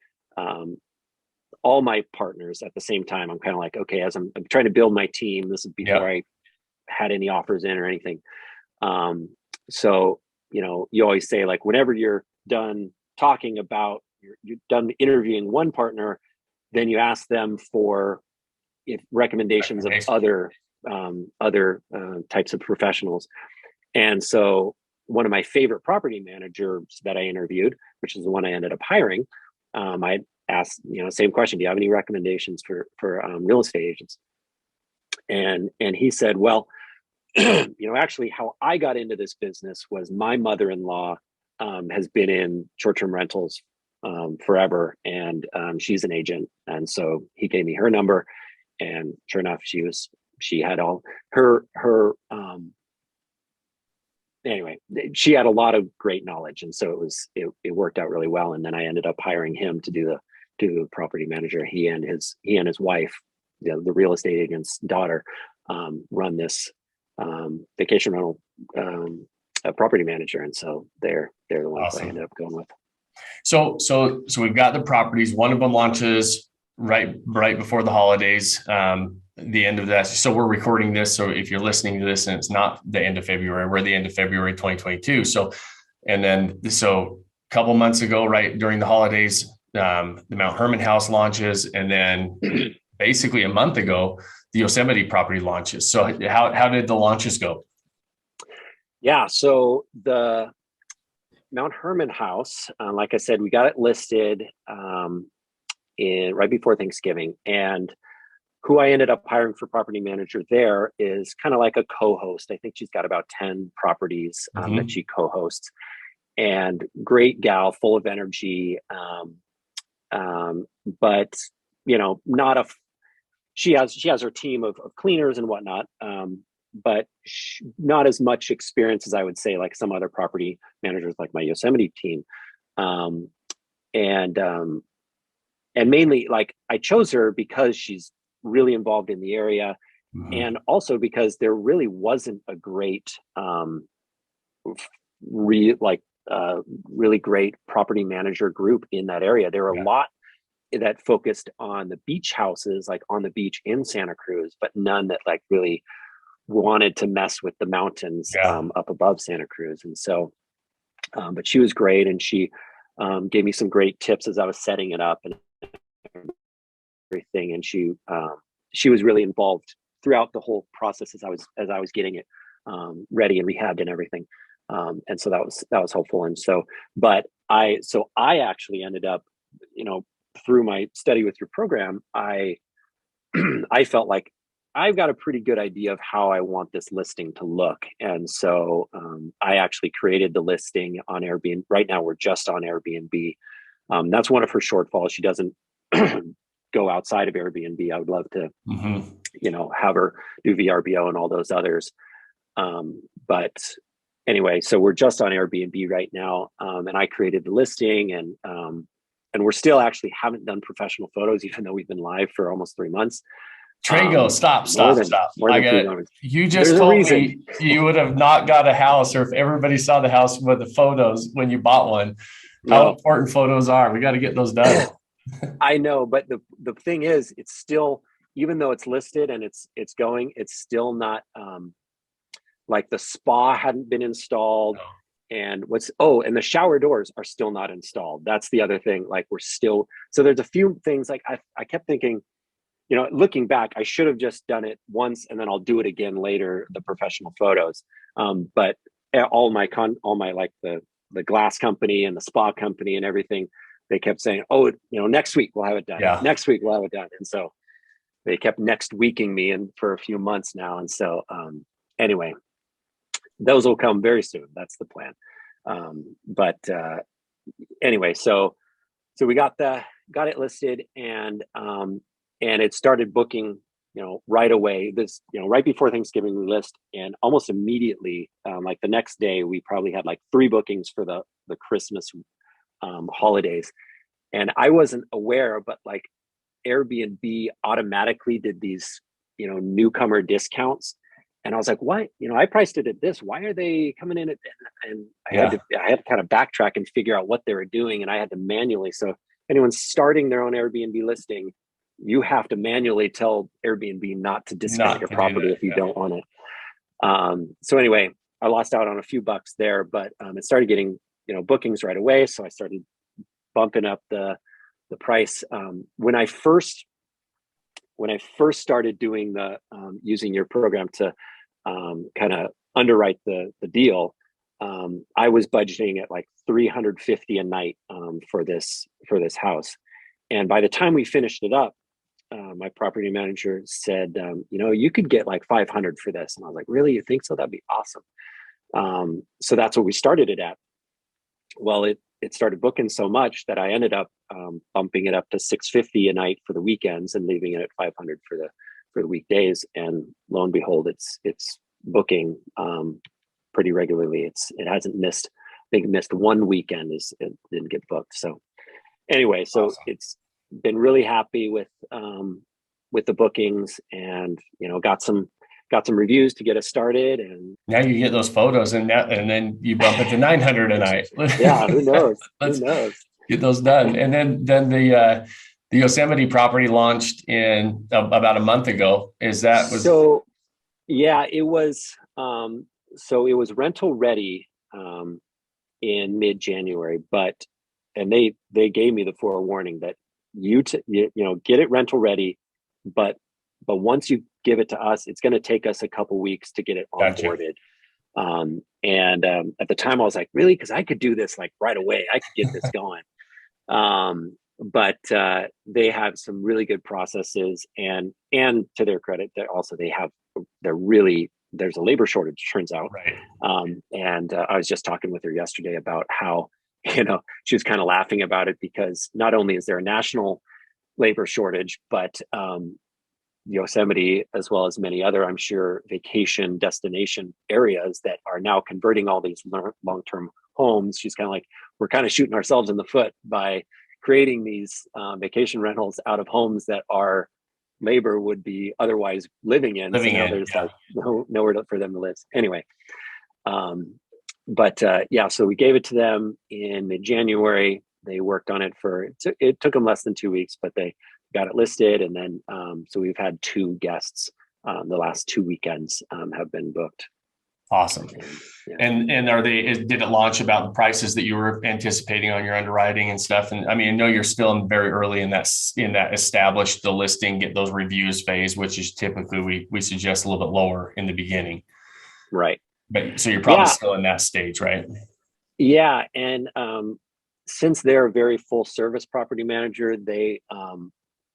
all my partners at the same time. I'm kind of like, okay, as I'm trying to build my team, this is before I had any offers in or anything. So, you always say, like, whenever you're done talking about, you're done interviewing one partner, then you ask them for recommendations of other types of professionals. And so one of my favorite property managers that I interviewed, which is the one I ended up hiring, I asked, same question: do you have any recommendations for real estate agents? And he said, well, actually, how I got into this business was my mother-in-law has been in short-term rentals forever, and she's an agent. And so he gave me her number, and sure enough, she had all her anyway, she had a lot of great knowledge, and so it worked out really well. And then I ended up hiring him to do the property manager. He and his wife, the real estate agent's daughter, run this vacation rental property manager, and so they're the ones Awesome. I ended up going with. So we've got the properties. One of them launches right before the holidays, the end of that. So we're recording this. So if you're listening to this and it's not the end of February, we're the end of February 2022. So a couple months ago, right during the holidays, the Mount Herman house launches, and then basically a month ago, the Yosemite property launches. So how did the launches go? Yeah, so the Mount Herman house, like I said, we got it listed right before Thanksgiving, and who I ended up hiring for property manager there is kind of like a co-host. I think she's got about 10 properties that she co-hosts, and great gal, full of energy. But she has her team of cleaners and whatnot, but not as much experience as I would say like some other property managers, like my Yosemite team. And mainly, like, I chose her because she's really involved in the area, and also because there really wasn't a great, really great property manager group in that area. There were a lot that focused on the beach houses, like on the beach in Santa Cruz, but none that like really wanted to mess with the mountains up above Santa Cruz. And so, but she was great, and she gave me some great tips as I was setting it up and everything. And she was really involved throughout the whole process as I was getting it ready and rehabbed and everything. And so that was helpful. And so, I actually ended up, through my study with your program, I felt like I've got a pretty good idea of how I want this listing to look. And so I actually created the listing on Airbnb. Right now, we're just on Airbnb. That's one of her shortfalls. She doesn't go outside of Airbnb. I would love to, have her do VRBO and all those others. But anyway, so we're just on Airbnb right now. And I created the listing, and we're still actually haven't done professional photos, even though we've been live for almost 3 months. Trago, stop. You just told me you would have not got a house, or if everybody saw the house with the photos when you bought one, how important photos are. We got to get those done. I know, but the thing is, it's still, even though it's listed and it's going, it's still not like the spa hadn't been installed. and and the shower doors are still not installed. That's the other thing. Like so there's a few things like I kept thinking, looking back, I should have just done it once and then I'll do it again later, the professional photos. But all my like the glass company and the spa company and everything, they kept saying, next week we'll have it done. Yeah. Next week we'll have it done. And so they kept next weeking me for a few months now. And so anyway, those will come very soon. That's the plan. Anyway, so we got it listed, and it started booking, right away. Right before Thanksgiving we list, and almost immediately, like the next day, we probably had like 3 bookings for the Christmas holidays. And I wasn't aware, but like Airbnb automatically did these, newcomer discounts. And I was like, what? I priced it at this. Why are they coming in at that? And I had to kind of backtrack and figure out what they were doing. And I had to manually. So anyone's starting their own Airbnb listing, you have to manually tell Airbnb not to discount your property if you don't want it. So anyway, I lost out on a few bucks there, but it started getting, bookings right away. So I started bumping up the price. When I first started doing the using your program to kind of underwrite the deal, I was budgeting at like $350 a night for this house. And by the time we finished it up, my property manager said, you could get like 500 for this. And I was like, really? You think so? That'd be awesome. So that's what we started it at. Well, it started booking so much that I ended up bumping it up to $650 a night for the weekends and leaving it at 500 for the weekdays. And lo and behold, it's booking pretty regularly. It hasn't missed. I think it missed one weekend. It didn't get booked. So anyway, so awesome. It's been really happy with the bookings, and got some reviews to get us started. And now you get those photos, and then you bump it to 900 a night. Yeah, who knows? Let's get those done. And then the Yosemite property launched in about a month ago. So? Yeah, it was. So it was rental ready in mid-January, and they gave me the forewarning that get it rental ready, but once you give it to us, it's going to take us a couple weeks to get it onboarded. Gotcha. At the time I was like, really? Because I could do this like right away. I could get this going. But they have some really good processes, and to their credit, there's a labor shortage, turns out. Right. I was just talking with her yesterday about how, she was kind of laughing about it, because not only is there a national labor shortage, but Yosemite, as well as many other, I'm sure, vacation destination areas that are now converting all these long-term homes. She's kind of like, we're kind of shooting ourselves in the foot by creating these vacation rentals out of homes that our labor would be otherwise living in. There's like nowhere for them to live. Anyway, so we gave it to them in mid-January. They worked on it it took them less than 2 weeks, but they got it listed. And then, so we've had 2 guests, the last 2 weekends have been booked. Awesome. And did it launch about the prices that you were anticipating on your underwriting and stuff? And I mean, I know you're still very early in that establish the listing, get those reviews phase, which is typically we suggest a little bit lower in the beginning. Right. But so you're probably still in that stage, right? Yeah. And since they're a very full service property manager,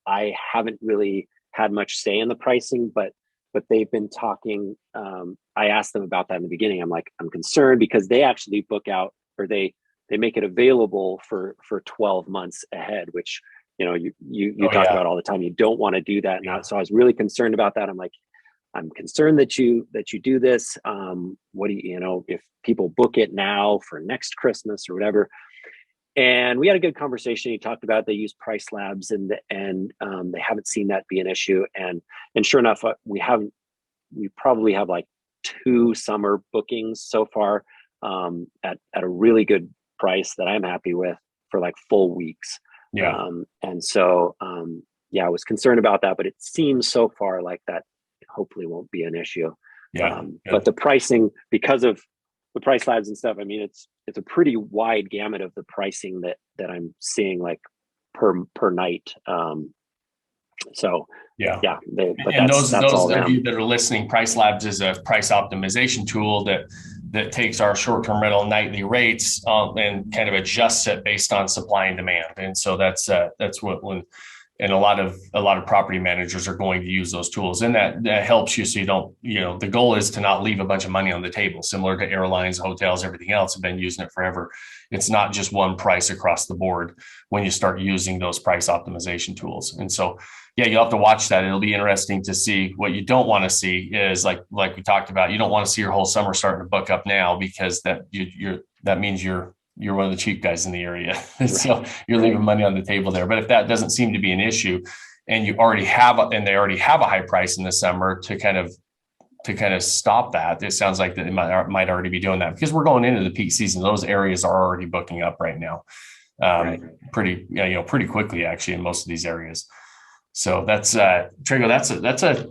I haven't really had much say in the pricing, but they've been talking. I asked them about that in the beginning. I'm like, I'm concerned because they actually book out, or they make it available for 12 months ahead, which, you talk about all the time. You don't want to do that now. So I was really concerned about that. I'm like, I'm concerned that you do this. What do if people book it now for next Christmas or whatever? And we had a good conversation. He talked about they use price labs, and they haven't seen that be an issue. And sure enough, we probably have like 2 summer bookings so far at a really good price that I'm happy with for like full weeks. Yeah. And so, I was concerned about that, but it seems so far like that hopefully won't be an issue. Yeah. But the pricing, because of the price labs and stuff, I mean, it's a pretty wide gamut of the pricing that I'm seeing, like per night. So Yeah. but And that's those all of you them. that are listening, Price Labs is a price optimization tool that takes our short-term rental nightly rates and kind of adjusts it based on supply and demand. And so that's what when and a lot of property managers are going to use those tools, and that helps you so you don't, the goal is to not leave a bunch of money on the table, similar to airlines, hotels, everything else have been using it forever. It's not just one price across the board when you start using those price optimization tools. And so you'll have to watch that. It'll be interesting to see. What you don't want to see is like we talked about, you don't want to see your whole summer starting to book up now, because that means you're one of the cheap guys in the area. So you're leaving money on the table there. But if that doesn't seem to be an issue, and they already have a high price in the summer to kind of stop that, it sounds like that it might already be doing that, because we're going into the peak season. Those areas are already booking up right now, pretty quickly actually in most of these areas. So that's Trago.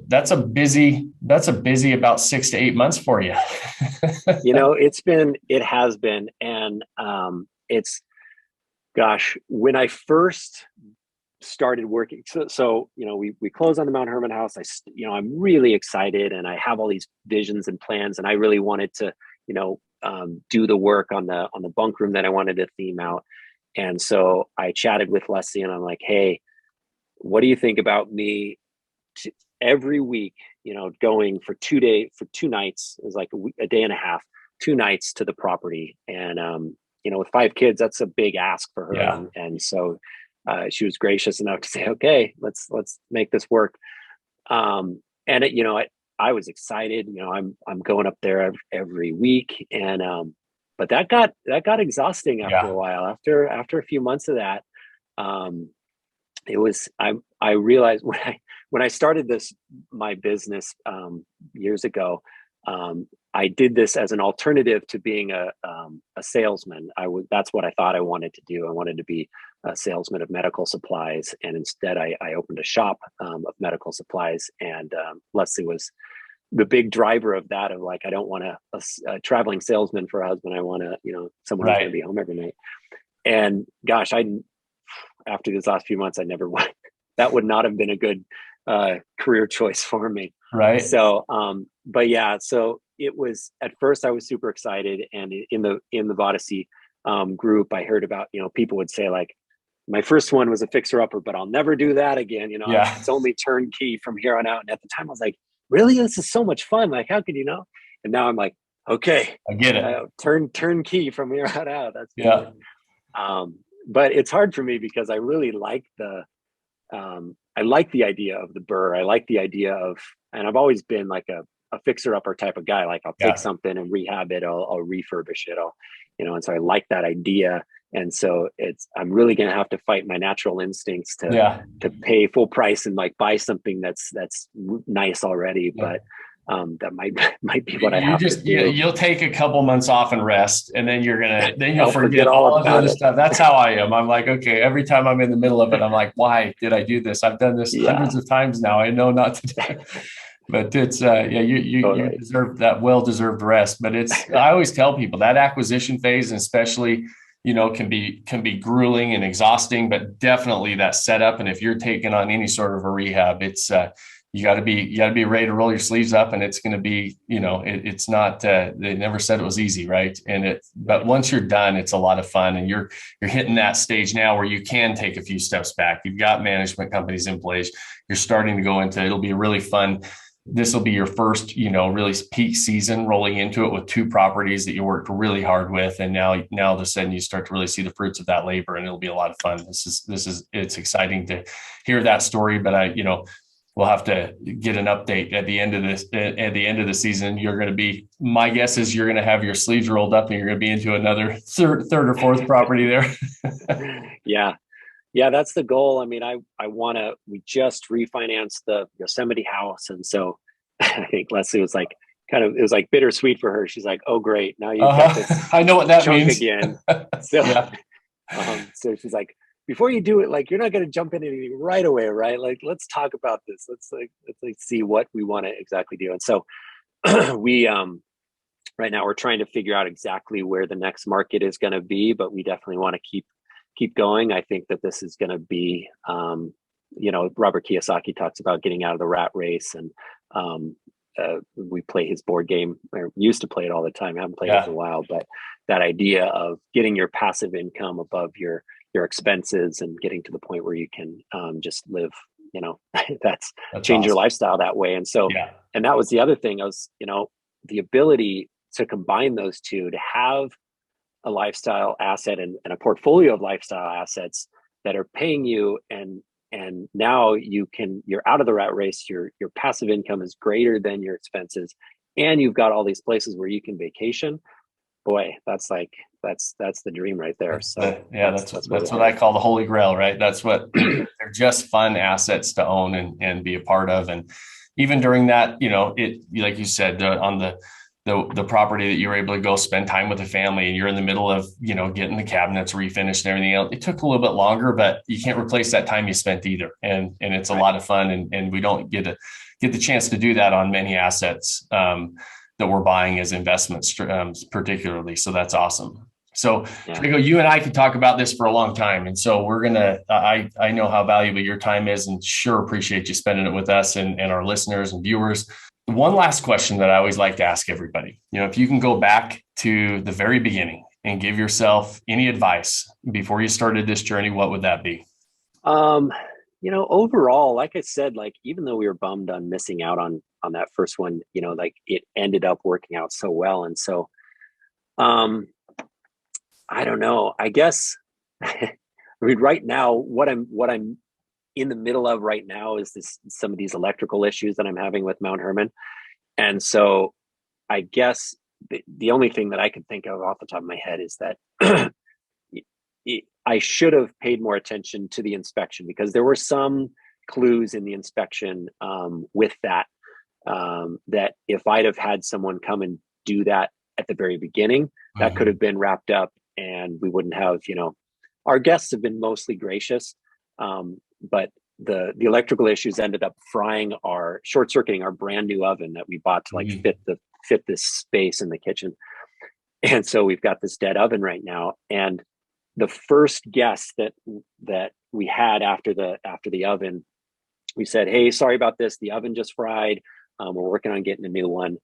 That's a busy about 6 to 8 months for you. It has been, and when I first started working, so we closed on the Mount Hermon house. I'm really excited, and I have all these visions and plans, and I really wanted to do the work on the bunk room that I wanted to theme out. And so I chatted with Leslie, and I'm like, hey, what do you think about me every week, going for 2 nights, is like a day and a half, 2 nights to the property. And, with 5 kids, that's a big ask for her. Yeah. And so she was gracious enough to say, okay, let's make this work. And I was excited, I'm going up there every week. And, but that got exhausting after a while. After a few months of that, I realized when I started my business years ago, I did this as an alternative to being a salesman. That's what I thought I wanted to do. I wanted to be a salesman of medical supplies, and instead I opened a shop of medical supplies. And Leslie was the big driver of that. Of like, I don't want a traveling salesman for a husband. I want someone who's going to be home every night. And gosh, after these last few months, that would not have been a good career choice for me. Right. So, so it was, at first I was super excited. And in the Vodacy group, I heard about, people would say like, my first one was a fixer upper, but I'll never do that again. It's only turnkey from here on out. And at the time I was like, really, this is so much fun. Like, how could you know? And now I'm like, okay, I get it. Turnkey from here on out. That's good. But it's hard for me because I really like I like the idea of the BRRRR. I like the idea of, and I've always been like a fixer upper type of guy. Like, I'll take something and rehab it. I'll refurbish it. And so I like that idea. And so I'm really going to have to fight my natural instincts to pay full price and like buy something that's nice already. But that might be what I have to do. You'll take a couple months off and rest, and then you'll forget all of the other stuff. That's how I am. I'm like, okay, every time I'm in the middle of it, I'm like, why did I do this? I've done this hundreds of times now. I know not to do it. But it's you totally deserve that well-deserved rest. But I always tell people that acquisition phase, and especially, can be grueling and exhausting, but definitely that setup. And if you're taking on any sort of a rehab, it's you got to be ready to roll your sleeves up, and it's going to be, it's not, they never said it was easy. Right. But once you're done, it's a lot of fun, and you're hitting that stage now where you can take a few steps back. You've got management companies in place. You're starting to go into, it'll be really fun. This will be your first, really peak season, rolling into it with 2 properties that you worked really hard with. And now all of a sudden you start to really see the fruits of that labor, and it'll be a lot of fun. It's exciting to hear that story, but we'll have to get an update at the end of the season. My guess is you're going to have your sleeves rolled up, and you're going to be into another third or fourth property there. Yeah, that's the goal. I mean, we just refinanced the Yosemite house. And so I think Leslie was like, it was like bittersweet for her. She's like, oh, great. Now you've got this. I know what that means again. So, so she's like, before you do it, like, you're not going to jump into anything right away, right? Like, let's talk about this. Let's see what we want to exactly do. And so we right now we're trying to figure out exactly where the next market is going to be, but we definitely want to keep going. I think that this is going to be, Robert Kiyosaki talks about getting out of the rat race, and we play his board game, or used to play it all the time. I haven't played it for a while, but that idea of getting your passive income above your expenses and getting to the point where you can just live, that's change your lifestyle that way. And so, and that was the other thing. I was, the ability to combine those two, to have a lifestyle asset and a portfolio of lifestyle assets that are paying you, and now you're out of the rat race. Your passive income is greater than your expenses, and you've got all these places where you can vacation. Boy, that's the dream right there. So that's what I call the holy grail, right? That's what they're just fun assets to own and be a part of. And even during that, it, like you said, on the property that you were able to go spend time with the family, and you're in the middle of, getting the cabinets refinished and everything else. It took a little bit longer, but you can't replace that time you spent either. And it's a lot of fun. And we don't get the chance to do that on many assets that we're buying as investments, particularly. So that's awesome. So Trago, you and I could talk about this for a long time. And so we're going to, I know how valuable your time is, and sure appreciate you spending it with us and our listeners and viewers. One last question that I always like to ask everybody, if you can go back to the very beginning and give yourself any advice before you started this journey, what would that be? Overall, like I said, even though we were bummed on missing out on that first one, it ended up working out so well. And so, I don't know, I guess, right now, what I'm in the middle of right now is some of these electrical issues that I'm having with Mount Hermon. And so I guess the only thing that I can think of off the top of my head is that I should have paid more attention to the inspection, because there were some clues in the inspection with that if I'd have had someone come and do that at the very beginning, that could have been wrapped up, and we wouldn't have, our guests have been mostly gracious. But the electrical issues ended up short circuiting our brand new oven that we bought to fit this space in the kitchen. And so we've got this dead oven right now. And the first guest that we had after the oven, we said, "Hey, sorry about this. The oven just fried. We're working on getting a new one.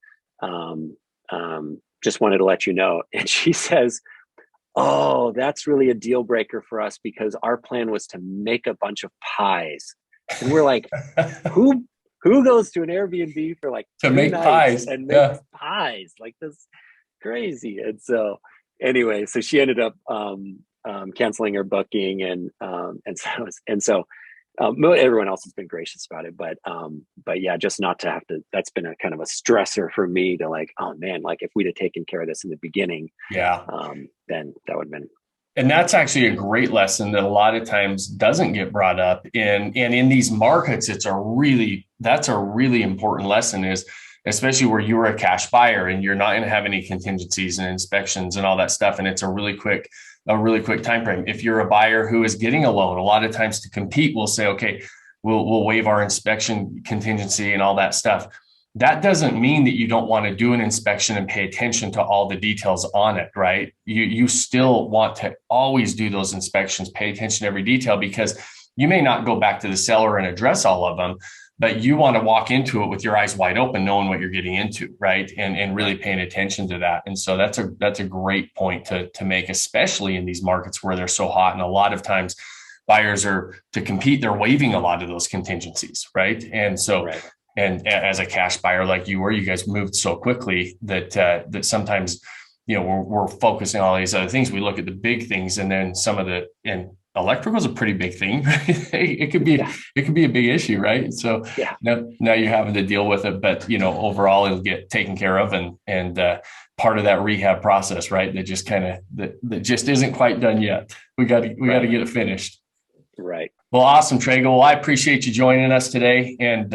Just wanted to let you know." And she says, "Oh, that's really a deal breaker for us, because our plan was to make a bunch of pies." And we're like, who goes to an Airbnb for to make pies and make pies? This crazy. And so anyway, so she ended up canceling her booking, and so everyone else has been gracious about it, but yeah, just not to have to. That's been a kind of a stressor for me to oh man, if we'd have taken care of this in the beginning, then that would have been. And that's actually a great lesson that a lot of times doesn't get brought up. And in these markets, that's a really important lesson, is especially where you were a cash buyer and you're not going to have any contingencies and inspections and all that stuff. And it's a really quick time frame. If you're a buyer who is getting a loan, a lot of times to compete, we'll say, okay, we'll waive our inspection contingency and all that stuff. That doesn't mean that you don't want to do an inspection and pay attention to all the details on it, right? You still want to always do those inspections, pay attention to every detail, because you may not go back to the seller and address all of them, but you want to walk into it with your eyes wide open, knowing what you're getting into, right? And really paying attention to that. And so that's a great point to make, especially in these markets where they're so hot. And a lot of times buyers are, to compete, they're waiving a lot of those contingencies, right? And so, and as a cash buyer like you were, you guys moved so quickly that sometimes, we're focusing on all these other things. We look at the big things, and then and electrical is a pretty big thing. It could be a big issue, right? So now you're having to deal with it, but overall it'll get taken care of, and part of that rehab process, right? That just isn't quite done yet. We got to get it finished. Right. Well, awesome, Trago. Well, I appreciate you joining us today, and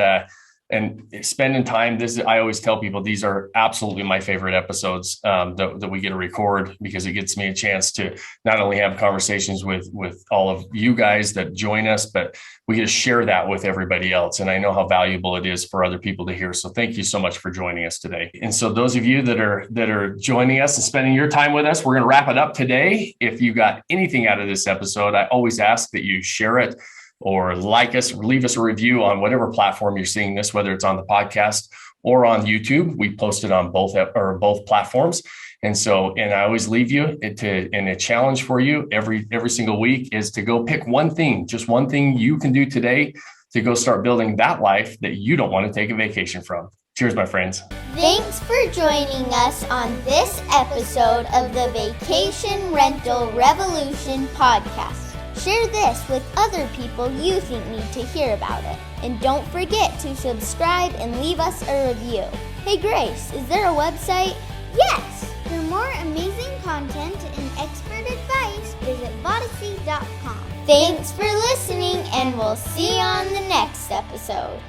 and spending time. I always tell people these are absolutely my favorite episodes that we get to record, because it gets me a chance to not only have conversations with all of you guys that join us, but we get to share that with everybody else. And I know how valuable it is for other people to hear. So thank you so much for joining us today. And so those of you that are joining us and spending your time with us, we're going to wrap it up today. If you got anything out of this episode, I always ask that you share it, or like us, or leave us a review on whatever platform you're seeing this, whether it's on the podcast or on YouTube. We post it on both platforms. And I always leave you in a challenge for you every single week is to go pick one thing, just one thing you can do today to go start building that life that you don't want to take a vacation from. Cheers, my friends. Thanks for joining us on this episode of the Vacation Rental Revolution podcast. Share this with other people you think need to hear about it. And don't forget to subscribe and leave us a review. Hey Grace, is there a website? Yes! For more amazing content and expert advice, visit Vodacy.com. Thanks for listening, and we'll see you on the next episode.